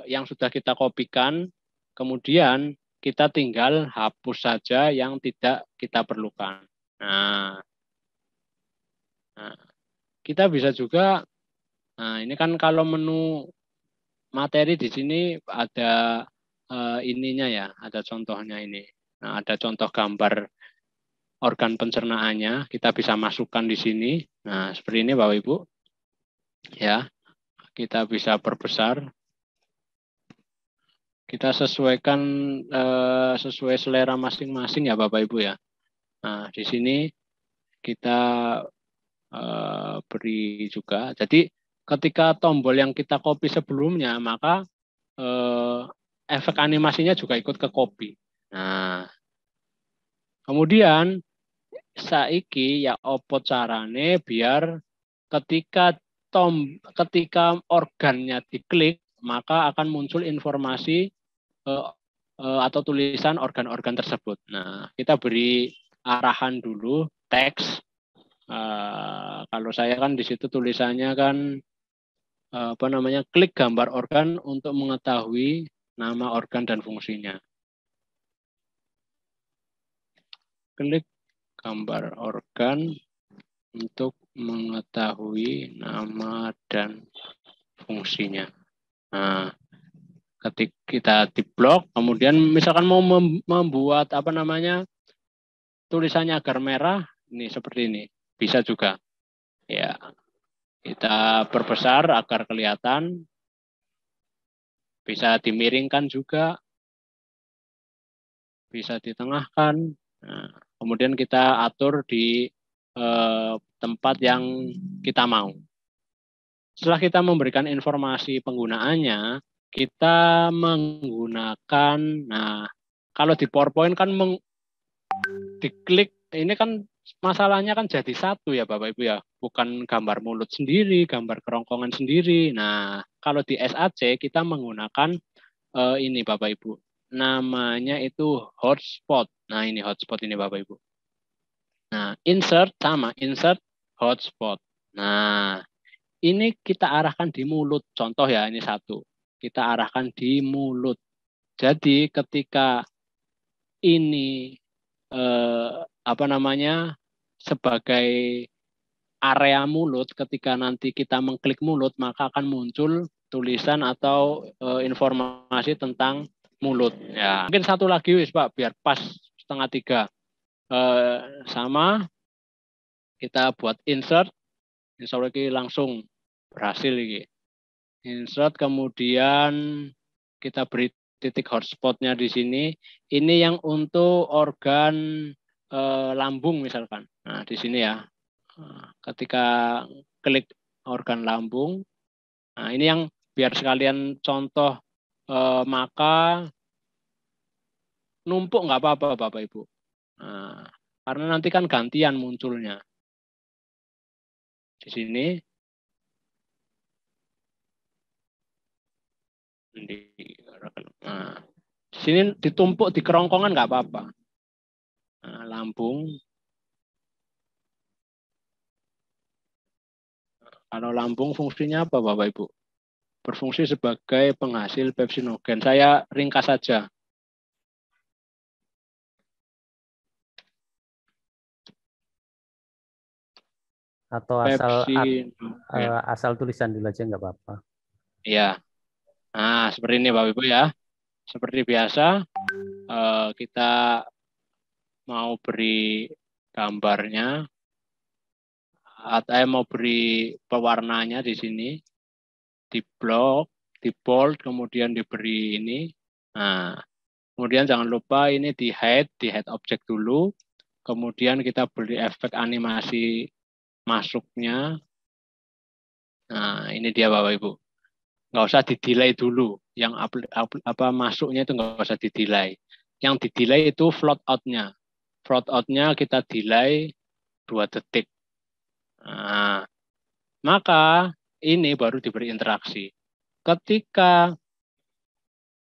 yang sudah kita kopikan. Kemudian kita tinggal hapus saja yang tidak kita perlukan. Nah, kita bisa juga, nah ini kan kalau menu materi di sini ada ininya ya, ada contohnya ini. Nah, ada contoh gambar organ pencernaannya, kita bisa masukkan di sini. Nah, seperti ini Bapak Ibu. Ya, kita bisa perbesar. Kita sesuaikan sesuai selera masing-masing ya Bapak Ibu ya. Nah, di sini kita beri juga. Jadi ketika tombol yang kita copy sebelumnya, maka efek animasinya juga ikut ke copy. Nah, kemudian saiki ya opo carane biar ketika organnya diklik, maka akan muncul informasi atau tulisan organ-organ tersebut. Nah, kita beri arahan dulu, teks. Kalau saya kan di situ tulisannya kan klik gambar organ untuk mengetahui nama organ dan fungsinya. Klik gambar organ untuk mengetahui nama dan fungsinya. Nah, ketika kita di blok, kemudian misalkan mau membuat tulisannya agar merah, ini seperti ini. Bisa juga. Ya. Kita perbesar agar kelihatan. Bisa dimiringkan juga. Bisa ditengahkan. Nah, kemudian kita atur di tempat yang kita mau. Setelah kita memberikan informasi penggunaannya, kita menggunakan, nah kalau di PowerPoint kan diklik, ini kan masalahnya kan jadi satu ya Bapak Ibu ya, bukan gambar mulut sendiri, gambar kerongkongan sendiri. Nah, kalau di SAC kita menggunakan ini Bapak Ibu, namanya itu hotspot. Nah, ini hotspot ini Bapak Ibu. Nah, insert sama, insert hotspot. Nah, ini kita arahkan di mulut. Contoh ya, ini satu. Kita arahkan di mulut. Jadi ketika ini sebagai area mulut, ketika nanti kita mengklik mulut, maka akan muncul tulisan atau informasi tentang mulut. Ya, mungkin satu lagi wis Pak, biar pas 2:30. sama kita buat insert lagi langsung berhasil ini. Insert kemudian kita beri titik hotspotnya di sini. Ini yang untuk organ lambung misalkan. Nah di sini ya. Ketika klik organ lambung, nah ini yang biar sekalian contoh maka numpuk nggak apa-apa Bapak Ibu. Nah, karena nanti kan gantian munculnya. Di sini. Nah, di sini ditumpuk di kerongkongan nggak apa-apa. Nah, lambung. Kalau lambung fungsinya apa Bapak Ibu? Berfungsi sebagai penghasil pepsinogen. Saya ringkas saja. Atau asal tulisan dulu aja nggak apa-apa. Iya. Nah, seperti ini Bapak Ibu ya. Seperti biasa, kita mau beri gambarnya, atau mau beri pewarnanya di sini, di blok, di bold, kemudian diberi ini. Nah, kemudian jangan lupa ini di head object dulu. Kemudian kita beri efek animasi masuknya. Nah, ini dia Bapak Ibu. Nggak usah di-delay dulu. Yang masuknya itu nggak usah di-delay. Yang di-delay itu float out-nya. Float out-nya kita delay 2 detik. Nah, maka ini baru diberi interaksi. Ketika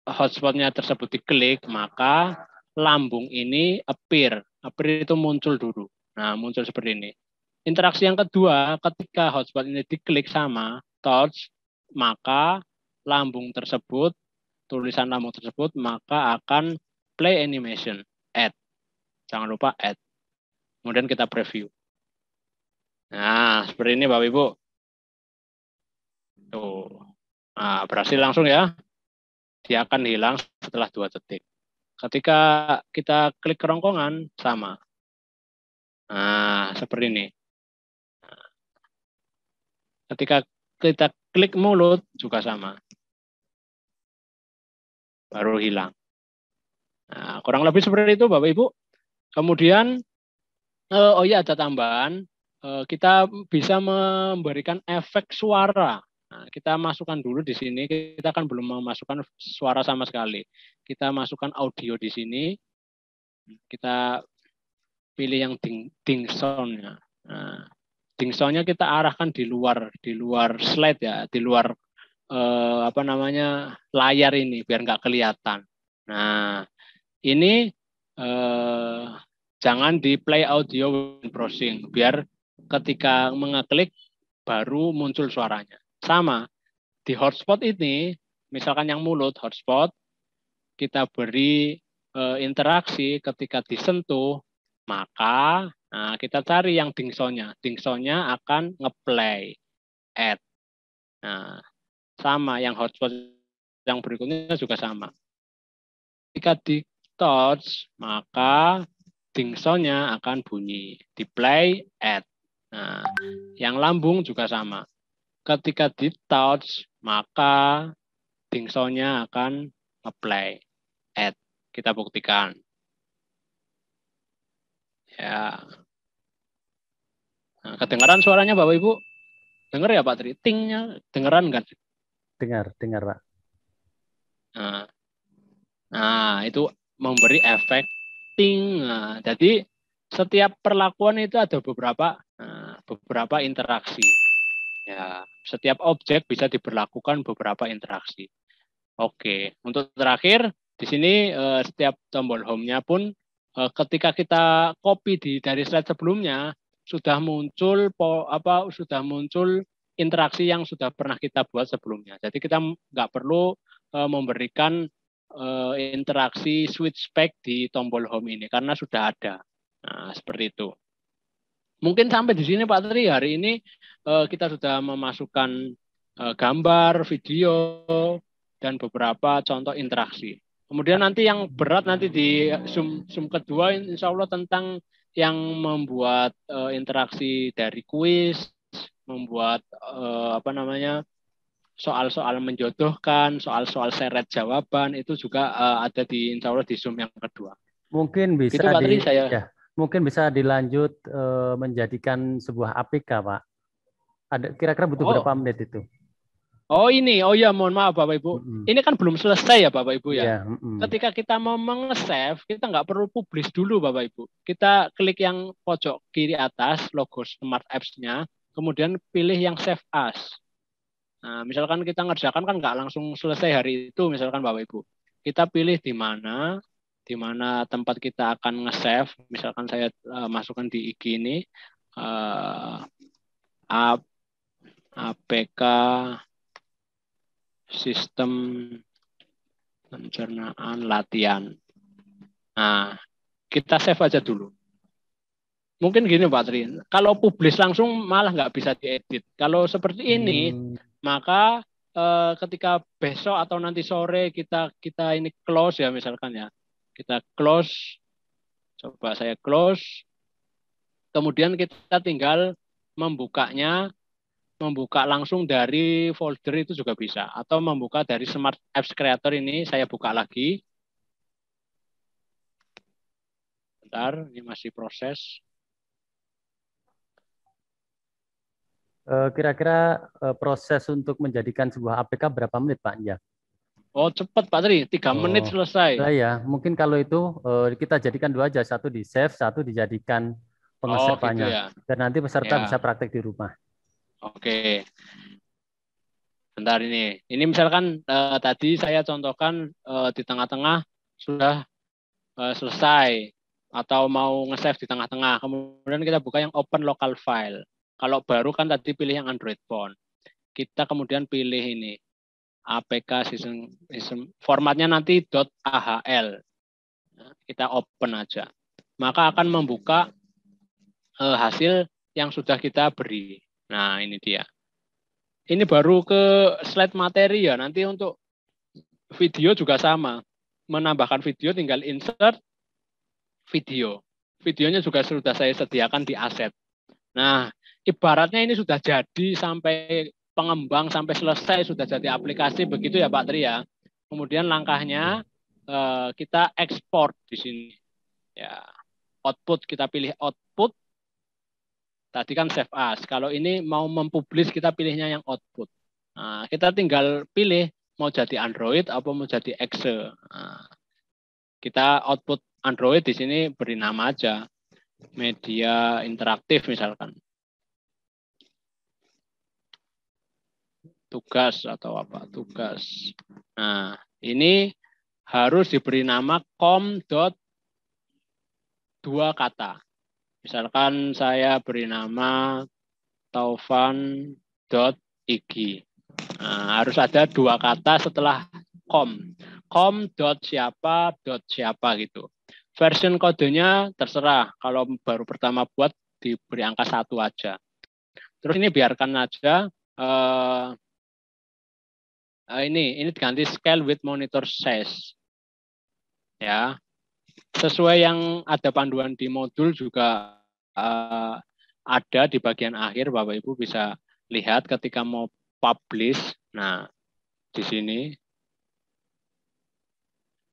hotspotnya tersebut diklik, maka lambung ini appear. Appear itu muncul dulu. Nah, muncul seperti ini. Interaksi yang kedua, ketika hotspot ini diklik sama touch, maka lambung tersebut, tulisan lambung tersebut, maka akan play animation, add. Jangan lupa add. Kemudian kita preview. Nah, seperti ini Bapak Ibu. Tuh. Nah, berhasil langsung ya. Dia akan hilang setelah 2 detik. Ketika kita klik kerongkongan, sama. Nah, seperti ini. Ketika kita klik mulut, juga sama. Baru hilang. Nah, kurang lebih seperti itu Bapak Ibu. Kemudian, oh iya ada tambahan. Kita bisa memberikan efek suara. Nah, kita masukkan dulu di sini. Kita kan belum memasukkan suara sama sekali. Kita masukkan audio di sini. Kita pilih yang ding sound-nya. Nah, ding sound-nya kita arahkan di luar slide ya, di luar layar ini biar nggak kelihatan. Nah, ini jangan di play audio when browsing, biar ketika mengeklik baru muncul suaranya. Sama, di hotspot ini, misalkan yang mulut hotspot, kita beri interaksi ketika disentuh, maka kita cari yang dingsonya. Dingsonya akan ngeplay, add. Nah, sama yang hotspot yang berikutnya juga sama. Ketika di touch, maka dingsonya akan bunyi. Di play, add. Nah, yang lambung juga sama. Ketika di touch, maka dingsonya akan ngeplay, add. Kita buktikan. Ya. Nah, kedengaran suaranya Bapak Ibu? Dengar ya Pak Tri? Tingnya dengeran nggak? Dengar Pak. Nah, itu memberi efek ting. Nah, jadi setiap perlakuan itu ada beberapa interaksi. Ya, setiap objek bisa diberlakukan beberapa interaksi. Oke, untuk terakhir di sini setiap tombol home-nya pun ketika kita copy dari slide sebelumnya sudah muncul interaksi yang sudah pernah kita buat sebelumnya. Jadi kita nggak perlu memberikan interaksi switch back di tombol home ini karena sudah ada. Nah, seperti itu. Mungkin sampai di sini Pak Tri, hari ini kita sudah memasukkan gambar, video, dan beberapa contoh interaksi. Kemudian nanti yang berat nanti di Zoom kedua insya Allah tentang yang membuat interaksi dari kuis, membuat soal-soal menjodohkan, soal-soal seret jawaban itu juga ada di insya Allah di Zoom yang kedua. Mungkin bisa Gitu, Pak Tri, saya. Ya, mungkin bisa dilanjut menjadikan sebuah APK, Pak. Ada kira-kira butuh berapa menit itu? Oh ya, mohon maaf Bapak Ibu. Ini kan belum selesai ya Bapak Ibu ya. Ketika kita mau nge-save, kita nggak perlu publish dulu Bapak Ibu. Kita klik yang pojok kiri atas, logo Smart Apps-nya, kemudian pilih yang Save As. Nah, misalkan kita ngerjakan kan nggak langsung selesai hari itu, misalkan Bapak Ibu. Kita pilih di mana tempat kita akan nge-save. Misalkan saya masukkan di IG ini, APK sistem pencernaan latihan. Nah, kita save aja dulu. Mungkin gini Pak Tri, kalau publish langsung malah nggak bisa diedit. Kalau seperti ini, maka ketika besok atau nanti sore kita ini close ya misalkan ya, kita close, coba saya close, kemudian kita tinggal membuka langsung dari folder itu juga bisa. Atau membuka dari Smart Apps Creator ini, saya buka lagi. Bentar, ini masih proses. Kira-kira proses untuk menjadikan sebuah APK berapa menit, Pak Anja? Oh, cepat Pak Tri, 3 menit selesai. Ya, mungkin kalau itu kita jadikan 2 aja, 1 di save, 1 dijadikan pengesapannya. Gitu ya. Dan nanti peserta bisa praktek di rumah. Oke. Bentar ini. Ini misalkan tadi saya contohkan di tengah-tengah sudah selesai atau mau nge-save di tengah-tengah. Kemudian kita buka yang open local file. Kalau baru kan tadi pilih yang Android phone. Kita kemudian pilih ini APK system formatnya nanti .ahl. Kita open aja. Maka akan membuka hasil yang sudah kita beri. Nah, ini dia. Ini baru ke slide materi ya. Nanti untuk video juga sama. Menambahkan video tinggal insert video. Videonya juga sudah saya sediakan di aset. Nah, ibaratnya ini sudah jadi sampai pengembang, sampai selesai, sudah jadi aplikasi. Begitu ya Pak Tri ya. Kemudian langkahnya kita ekspor di sini. Ya, output, kita pilih output. Tadi kan save as. Kalau ini mau mempublish, kita pilihnya yang output. Nah, kita tinggal pilih mau jadi Android atau mau jadi Exe. Nah, kita output Android di sini beri nama aja. Media interaktif misalkan. Tugas atau apa? Tugas. Nah, ini harus diberi nama com.2 kata. Misalkan saya beri nama taufan.ig. Nah, harus ada 2 kata setelah com. com.siapa gitu. Version kodenya terserah. Kalau baru pertama buat diberi angka 1 aja. Terus ini biarkan aja. Ini diganti scale with monitor size. Ya. Sesuai yang ada panduan di modul juga ada di bagian akhir, Bapak Ibu bisa lihat ketika mau publish. Nah, di sini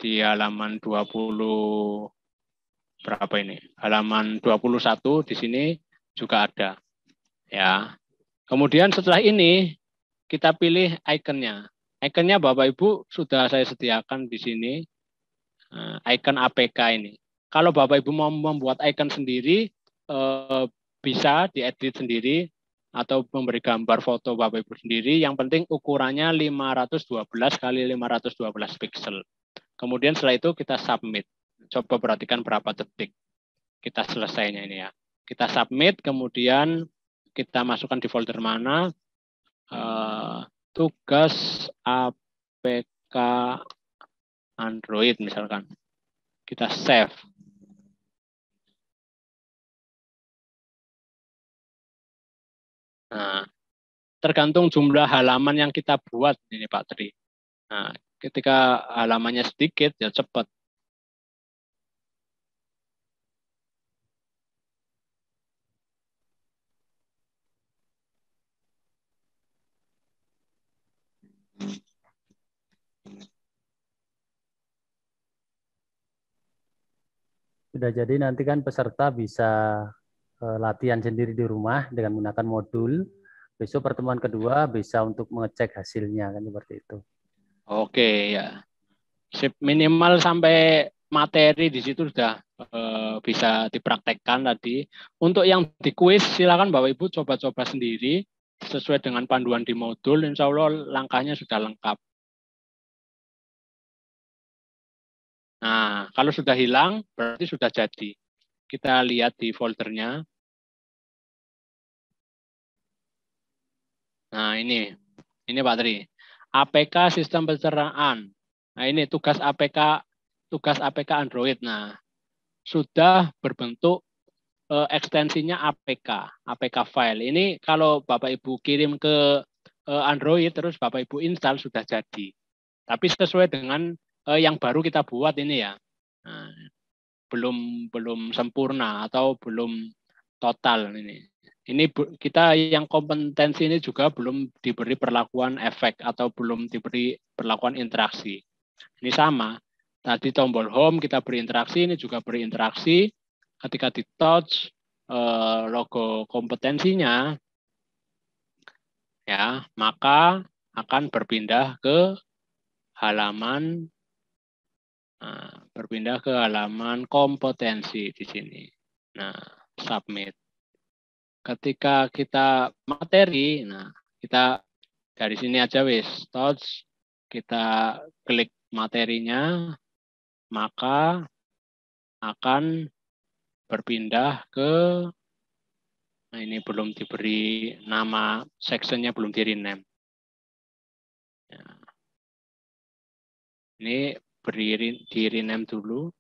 di halaman 20 berapa ini? Halaman 21 di sini juga ada. Ya. Kemudian setelah ini kita pilih ikonnya. Ikonnya Bapak Ibu sudah saya sediakan di sini. Icon APK ini. Kalau Bapak Ibu mau membuat icon sendiri, bisa diedit sendiri atau memberi gambar foto Bapak Ibu sendiri. Yang penting ukurannya 512 kali 512 pixel. Kemudian setelah itu kita submit. Coba perhatikan berapa detik kita selesainya ini ya. Kita submit, kemudian kita masukkan di folder mana. Tugas APK Android misalkan. Kita save. Nah, tergantung jumlah halaman yang kita buat ini Pak Tri. Nah, ketika halamannya sedikit ya cepat. Sudah jadi nanti kan peserta bisa latihan sendiri di rumah dengan menggunakan modul. Besok pertemuan kedua bisa untuk mengecek hasilnya kan seperti itu. Oke ya. Sip, minimal sampai materi di situ sudah bisa dipraktekkan tadi. Untuk yang di kuis silakan Bapak Ibu coba-coba sendiri sesuai dengan panduan di modul. Insya Allah langkahnya sudah lengkap. Nah, kalau sudah hilang berarti sudah jadi. Kita lihat di foldernya. Nah, ini Pak Tri. APK sistem pencernaan. Nah, ini tugas APK Android. Nah, sudah berbentuk ekstensinya APK file. Ini kalau Bapak Ibu kirim ke Android terus Bapak Ibu install sudah jadi. Tapi sesuai dengan yang baru kita buat ini ya. Nah, belum sempurna atau belum total ini. Ini kita yang kompetensi ini juga belum diberi perlakuan efek atau belum diberi perlakuan interaksi. Ini sama. Tadi tombol home kita beri interaksi, ini juga beri interaksi. Ketika di touch logo kompetensinya, ya maka akan berpindah ke halaman kompetensi di sini. Nah, submit. Ketika kita materi, nah kita dari sini aja wis touch, kita klik materinya, maka akan berpindah ke, nah ini belum diberi nama, sectionnya belum di rename. Ya. Ini di rename dulu.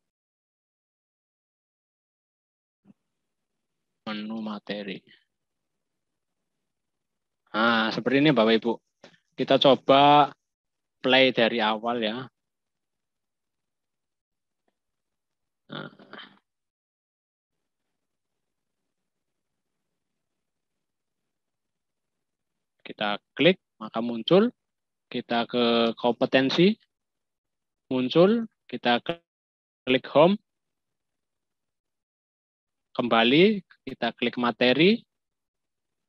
Menu materi. Nah, seperti ini Bapak Ibu. Kita coba play dari awal ya. Nah. Kita klik, maka muncul. Kita ke kompetensi, muncul. Kita klik home. Kembali, kita klik materi.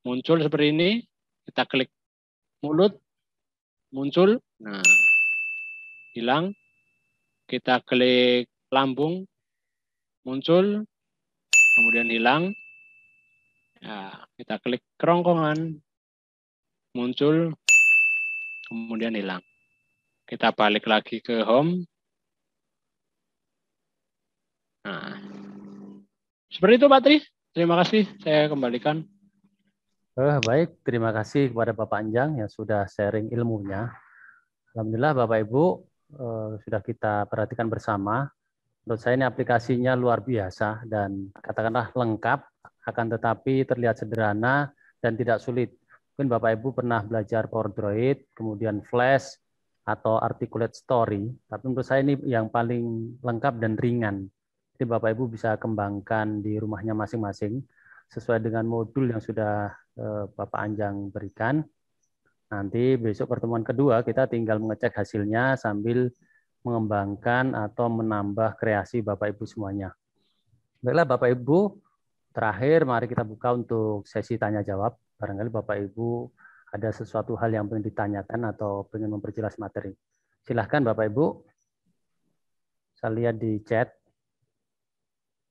Muncul seperti ini. Kita klik mulut. Muncul. Nah, hilang. Kita klik lambung. Muncul. Kemudian hilang. Ya, kita klik kerongkongan. Muncul. Kemudian hilang. Kita balik lagi ke home. Nah, seperti itu Pak Tri. Terima kasih. Saya kembalikan. Baik, terima kasih kepada Bapak Anjang yang sudah sharing ilmunya. Alhamdulillah Bapak Ibu sudah kita perhatikan bersama. Menurut saya ini aplikasinya luar biasa dan katakanlah lengkap, akan tetapi terlihat sederhana dan tidak sulit. Mungkin Bapak Ibu pernah belajar PowerDroid, kemudian Flash, atau Articulate Story, tapi menurut saya ini yang paling lengkap dan ringan. Jadi Bapak Ibu bisa kembangkan di rumahnya masing-masing sesuai dengan modul yang sudah Bapak Anjang berikan. Nanti besok pertemuan kedua kita tinggal mengecek hasilnya sambil mengembangkan atau menambah kreasi Bapak Ibu semuanya. Baiklah Bapak Ibu, terakhir mari kita buka untuk sesi tanya jawab. Barangkali Bapak Ibu ada sesuatu hal yang ingin ditanyakan atau ingin memperjelas materi. Silahkan Bapak Ibu. Saya lihat di chat.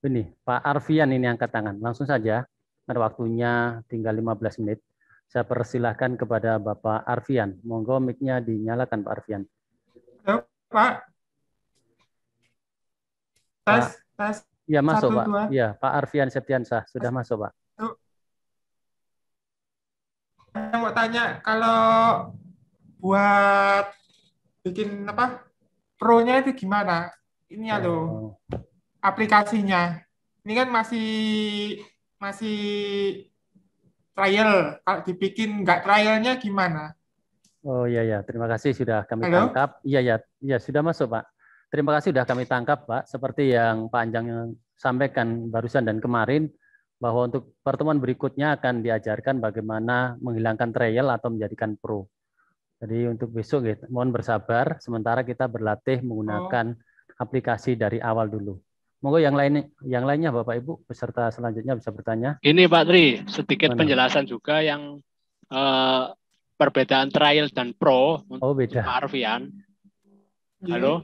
Ini Pak Arfian ini angkat tangan. Langsung saja. Ada waktunya tinggal 15 menit. Saya persilahkan kepada Bapak Arfian. Monggo mic-nya dinyalakan Pak Arfian. Halo, Pak. Tes. Ya masuk 1, Pak. 2. Ya Pak Arfian Septiansah sudah masuk Pak. Saya mau tanya, kalau buat bikin apa pro-nya itu gimana? Ini loh aplikasinya. Ini kan masih trial. Kalau dibikin nggak trialnya gimana? Oh iya ya, terima kasih sudah kami Halo? tangkap. Iya sudah masuk Pak. Terima kasih sudah kami tangkap Pak. Seperti yang Pak Anjang sampaikan barusan dan kemarin bahwa untuk pertemuan berikutnya akan diajarkan bagaimana menghilangkan trial atau menjadikan pro. Jadi untuk besok gitu, mohon bersabar. Sementara kita berlatih menggunakan aplikasi dari awal dulu. Monggo yang lainnya Bapak Ibu peserta selanjutnya bisa bertanya. Ini Pak Tri, sedikit Mana? penjelasan juga yang perbedaan trial dan pro Oh untuk beda. Pak Arfian. Iya. Halo.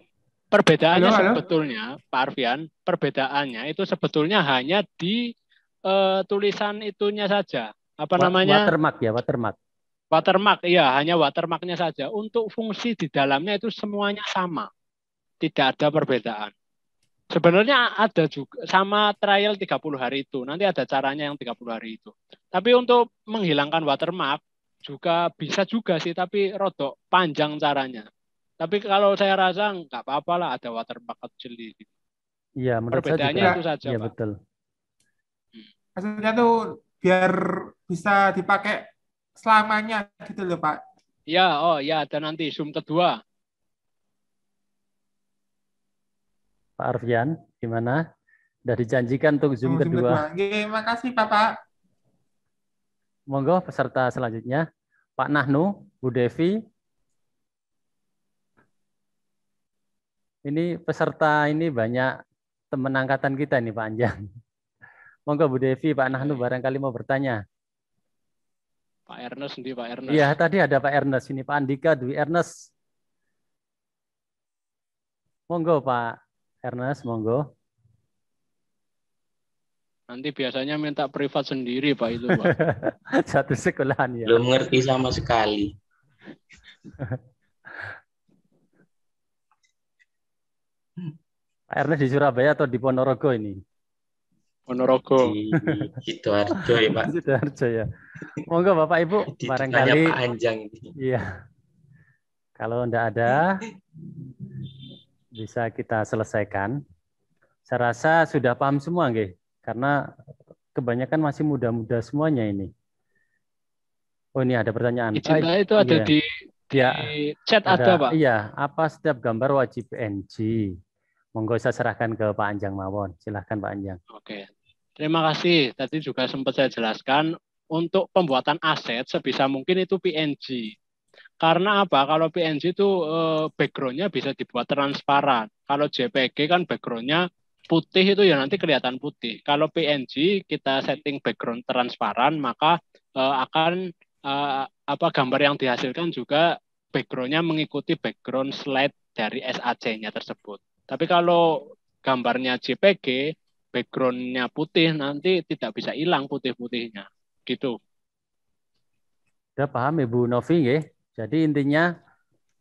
Perbedaannya Halo. sebetulnya, Pak Arfian, perbedaannya itu sebetulnya hanya di tulisan itunya saja. Apa namanya? Watermark ya, watermark. Watermark, iya, hanya watermarknya saja. Untuk fungsi di dalamnya itu semuanya sama. Tidak ada perbedaan. Sebenarnya ada juga sama trial 30 hari itu. Nanti ada caranya yang 30 hari itu. Tapi untuk menghilangkan watermark juga bisa juga sih, tapi rodok panjang caranya. Tapi kalau saya rasa nggak apa-apa lah ada watermark kecil. Iya, menurut saya Perbedaannya juga. itu saja, Iya Pak. betul. Maksudnya tuh biar bisa dipakai selamanya gitu loh Pak. Ya, oh ya ada nanti Zoom kedua. Pak Arfian, gimana? Sudah dijanjikan untuk Zoom kedua. Oke, makasih Bapak. Monggo peserta selanjutnya. Pak Nahnu, Bu Devi. Ini peserta ini banyak teman angkatan kita nih Pak Anjang. Monggo Bu Devi, Pak Nahnu barangkali mau bertanya. Pak Ernest sendiri, Pak Ernest. Iya, tadi ada Pak Ernest. Ini Pak Andika, Dwi Ernest. Monggo Pak Ernest, monggo. Nanti biasanya minta privat sendiri Pak itu Pak. Satu sekolahan ya. Belum ngerti sama sekali. Pak Ernest di Surabaya atau di Ponorogo ini? Ponorogo. Di Sidoarjo ya Pak. Sidoarjo ya. Monggo Bapak Ibu, barangkali. Pak Anjang. Iya. Kalau enggak ada, bisa kita selesaikan. Saya rasa sudah paham semua, nggih? Karena kebanyakan masih muda-muda semuanya ini. Oh, ini ada pertanyaan. Izinnya itu ada iya. di chat ada Pak. Iya, apa setiap gambar wajib PNG? Monggo saya serahkan ke Pak Anjang mawon. Silahkan Pak Anjang. Oke. Terima kasih. Tadi juga sempat saya jelaskan untuk pembuatan aset sebisa mungkin itu PNG. Karena apa? Kalau PNG itu background-nya bisa dibuat transparan. Kalau JPG kan background-nya putih itu ya nanti kelihatan putih. Kalau PNG kita setting background transparan maka akan gambar yang dihasilkan juga background-nya mengikuti background slide dari SAC-nya tersebut. Tapi kalau gambarnya JPG, background-nya putih nanti tidak bisa hilang putih-putihnya. Gitu. Sudah paham Ibu Novi nggih? Jadi intinya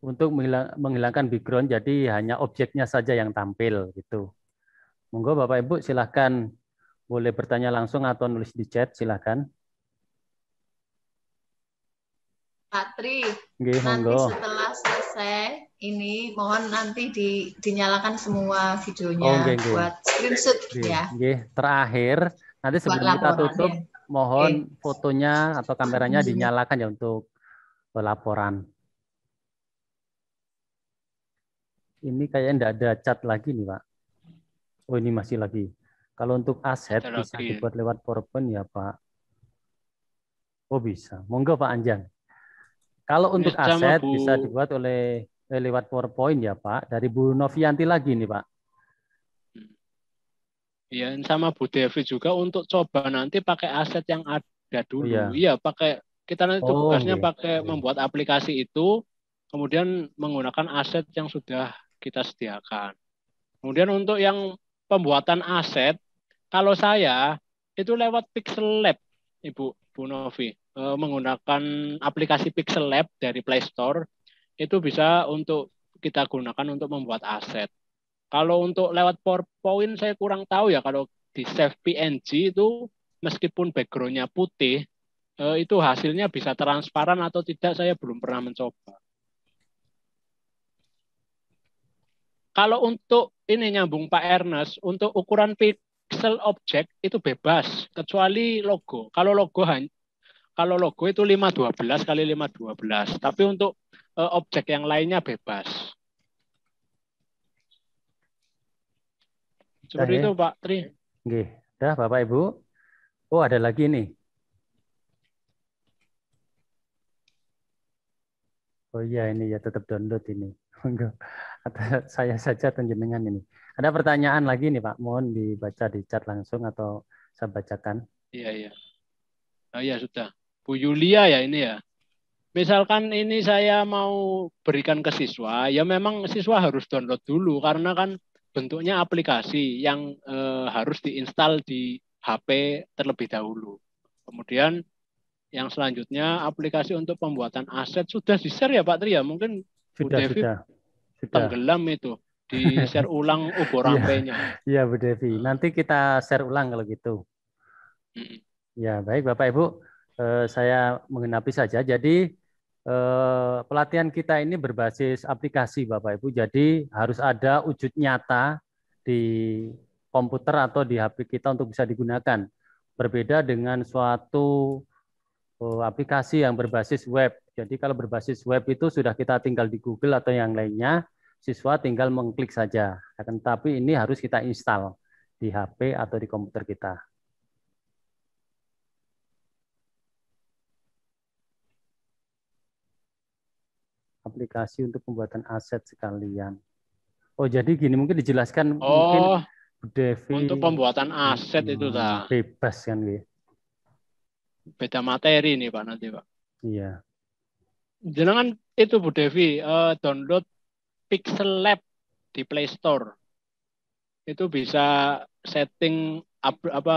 untuk menghilangkan background jadi hanya objeknya saja yang tampil gitu. Monggo Bapak Ibu silahkan boleh bertanya langsung atau nulis di chat silahkan. Pak Tri, Nggih, nanti monggo. setelah selesai ini mohon nanti dinyalakan semua videonya Oh, nggih, nggih. buat screenshot ya. Nggih, terakhir nanti sebelum Buat kita tutup laporannya. mohon fotonya atau kameranya dinyalakan ya untuk laporan. Ini kayaknya enggak ada chat lagi nih, Pak. Oh, ini masih lagi. Kalau untuk aset Ada bisa lagi. dibuat lewat PowerPoint ya, Pak. Oh, bisa. Monggo Pak Anjang. Kalau untuk Sama aset Bu. bisa dibuat oleh lewat PowerPoint ya, Pak. Dari Bu Novianti lagi nih, Pak. Iya, sama Bu Devi juga untuk coba nanti pakai aset yang ada dulu. Oh, iya. Iya, pakai kita nanti tugasnya nggih. pakai membuat aplikasi itu, kemudian menggunakan aset yang sudah kita sediakan. Kemudian untuk yang pembuatan aset, kalau saya itu lewat Pixel Lab, Ibu Bu Novi, menggunakan aplikasi Pixel Lab dari Play Store, itu bisa untuk kita gunakan untuk membuat aset. Kalau untuk lewat PowerPoint saya kurang tahu ya, kalau di save PNG itu meskipun background-nya putih, itu hasilnya bisa transparan atau tidak saya belum pernah mencoba. Kalau untuk ini nyambung Pak Ernest, untuk ukuran pixel object itu bebas, kecuali logo. Kalau logo itu 512 kali 512. Tapi untuk objek yang lainnya bebas. Seperti itu Pak Tri. Oke, udah Bapak Ibu. Oh, ada lagi nih. Oh iya, ini ya tetap download ini. Atau saya saja atau jenengan ini. Ada pertanyaan lagi nih Pak, mohon dibaca di chat langsung atau saya bacakan. Iya, iya. Oh iya sudah. Bu Yulia ya ini ya. Misalkan ini saya mau berikan ke siswa, ya memang siswa harus download dulu karena kan bentuknya aplikasi yang harus diinstal di HP terlebih dahulu. Kemudian yang selanjutnya aplikasi untuk pembuatan aset sudah di-share ya Pak Tri ya. Mungkin Bu Devi Sudah. tenggelam itu. Di-share ulang uborampenya. Iya Bu Devi. Nanti kita share ulang kalau gitu. Ya baik Bapak Ibu. Saya mengenapi saja. Jadi pelatihan kita ini berbasis aplikasi Bapak Ibu. Jadi harus ada wujud nyata di komputer atau di HP kita untuk bisa digunakan. Berbeda dengan suatu aplikasi yang berbasis web. Jadi kalau berbasis web itu sudah kita tinggal di Google atau yang lainnya, siswa tinggal mengklik saja. Akan tetapi ini harus kita install di HP atau di komputer kita. Aplikasi untuk pembuatan aset sekalian. Oh jadi gini mungkin dijelaskan mungkin Bu Devi. Untuk pembuatan aset itu lah. Bebas kan gitu. Beda materi nih Pak nanti Pak. Iya. Jangan itu Bu Devi download Pixel Lab di Play Store. Itu bisa setting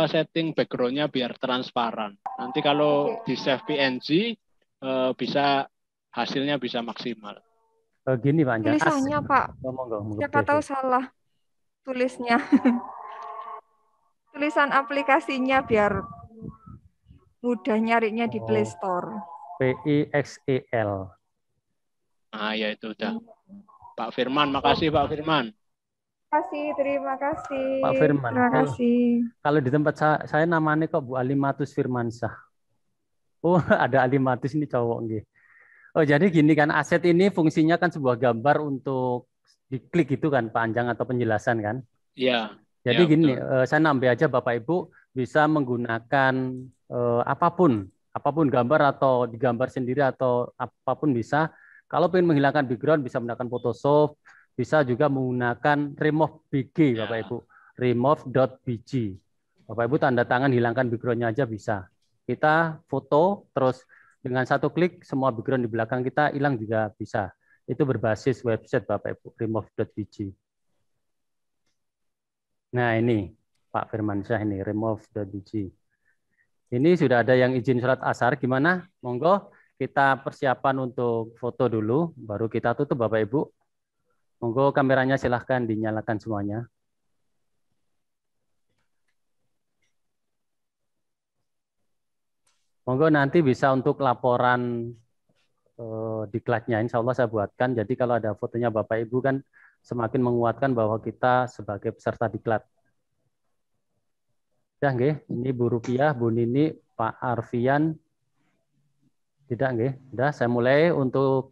setting backgroundnya biar transparan. Nanti kalau di save PNG bisa hasilnya bisa maksimal. Gini Pak Anjang. Tulisannya Pak. Siapa tahu salah tulisnya. Tulisan aplikasinya biar mudah nyarinya di Play Store. PIXEL. Ah ya itu udah. Pak Firman, makasih Pak Firman. Terima kasih. Pak Firman. Terima kasih. Kalau di tempat saya namanya kok Bu Alimatus Firmansyah. Oh ada Alimatus ini cowok nih. Oh jadi gini kan aset ini fungsinya kan sebuah gambar untuk diklik itu kan Pak Anjang atau penjelasan kan? Iya. Jadi ya, gini, saya nambah aja Bapak Ibu bisa menggunakan apapun gambar atau digambar sendiri atau apapun bisa. Kalau ingin menghilangkan background bisa menggunakan Photoshop, bisa juga menggunakan remove BG Bapak Ibu, remove.bg. Bapak Ibu tanda tangan hilangkan backgroundnya aja bisa. Kita foto terus dengan satu klik semua background di belakang kita hilang juga bisa. Itu berbasis website Bapak Ibu, remove.bg. Nah ini Pak Firmansyah ini remove.bg. Ini sudah ada yang izin surat asar, gimana? Monggo kita persiapan untuk foto dulu, baru kita tutup Bapak Ibu. Monggo kameranya silahkan dinyalakan semuanya. Monggo nanti bisa untuk laporan diklatnya, insya Allah saya buatkan. Jadi kalau ada fotonya Bapak Ibu kan semakin menguatkan bahwa kita sebagai peserta diklat. Ya, nggih. Ini Bu Rupiah, Bu Nini, Pak Arfian. Tidak, nggih. Sudah, saya mulai untuk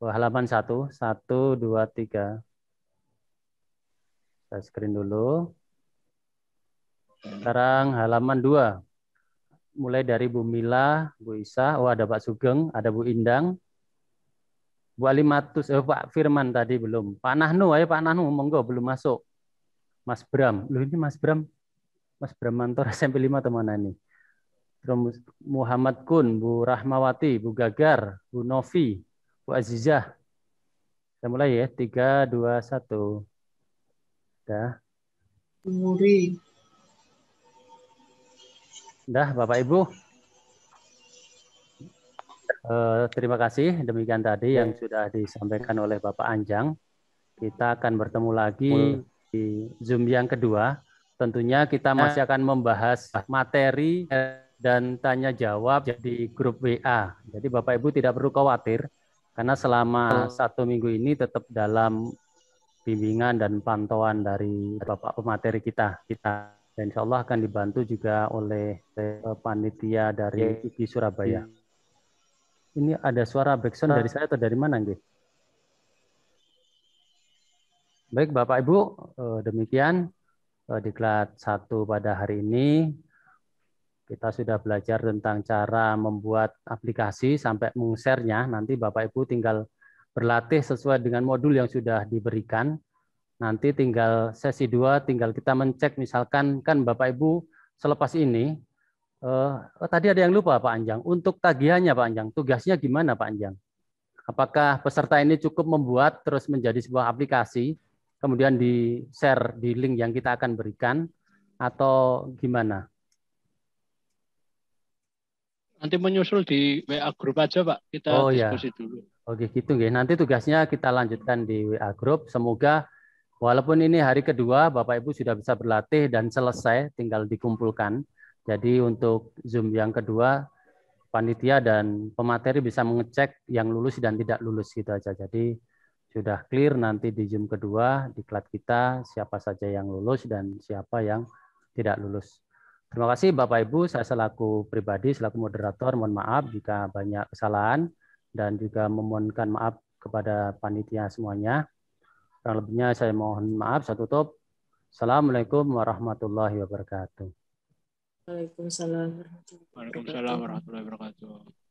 halaman 1. 1, 2, 3. Saya screen dulu. Sekarang halaman 2. Mulai dari Bu Mila, Bu Isa, oh ada Pak Sugeng, ada Bu Indang, Bu Alimatus, Pak Firman tadi belum. Pak Nahnu, ayo Pak Nahnu, monggo belum masuk. Mas Bram, loh ini Mas Bram. Mas Bramantor SMP 5 atau mana nih? Terus Muhammad Kun, Bu Rahmawati, Bu Gagar, Bu Novi, Bu Azizah. Saya mulai ya, 3, 2, 1. Dah. Muri. Dah, Bapak Ibu. Terima kasih. Demikian tadi yang sudah disampaikan oleh Bapak Anjang. Kita akan bertemu lagi di Zoom yang kedua. Tentunya kita masih akan membahas materi dan tanya jawab di grup WA. Jadi Bapak Ibu tidak perlu khawatir karena selama 1 minggu ini tetap dalam bimbingan dan pantauan dari Bapak pemateri kita. Dan insya Allah akan dibantu juga oleh panitia dari IKI Surabaya. Ini ada suara backsound dari saya atau dari mana, nggih? Baik, Bapak Ibu, demikian diklat 1 pada hari ini. Kita sudah belajar tentang cara membuat aplikasi sampai meng-share-nya. Nanti Bapak Ibu tinggal berlatih sesuai dengan modul yang sudah diberikan. Nanti tinggal sesi 2, tinggal kita mencek misalkan kan Bapak Ibu selepas ini, tadi ada yang lupa Pak Anjang, untuk tagihannya Pak Anjang, tugasnya gimana Pak Anjang? Apakah peserta ini cukup membuat terus menjadi sebuah aplikasi, kemudian di-share di link yang kita akan berikan, atau gimana? Nanti menyusul di WA grup aja Pak, kita diskusi dulu. Oke, gitu nggih. Nanti tugasnya kita lanjutkan di WA grup. Semoga walaupun ini hari kedua, Bapak Ibu sudah bisa berlatih dan selesai, tinggal dikumpulkan. Jadi untuk Zoom yang kedua, panitia dan pemateri bisa mengecek yang lulus dan tidak lulus gitu aja. Jadi sudah clear nanti di Zoom kedua, diklat kita siapa saja yang lulus dan siapa yang tidak lulus. Terima kasih Bapak Ibu, saya selaku pribadi, selaku moderator, mohon maaf jika banyak kesalahan dan juga memohonkan maaf kepada panitia semuanya. Kurang lebihnya saya mohon maaf, saya tutup. Assalamualaikum warahmatullahi wabarakatuh. Waalaikumsalam warahmatullahi wabarakatuh.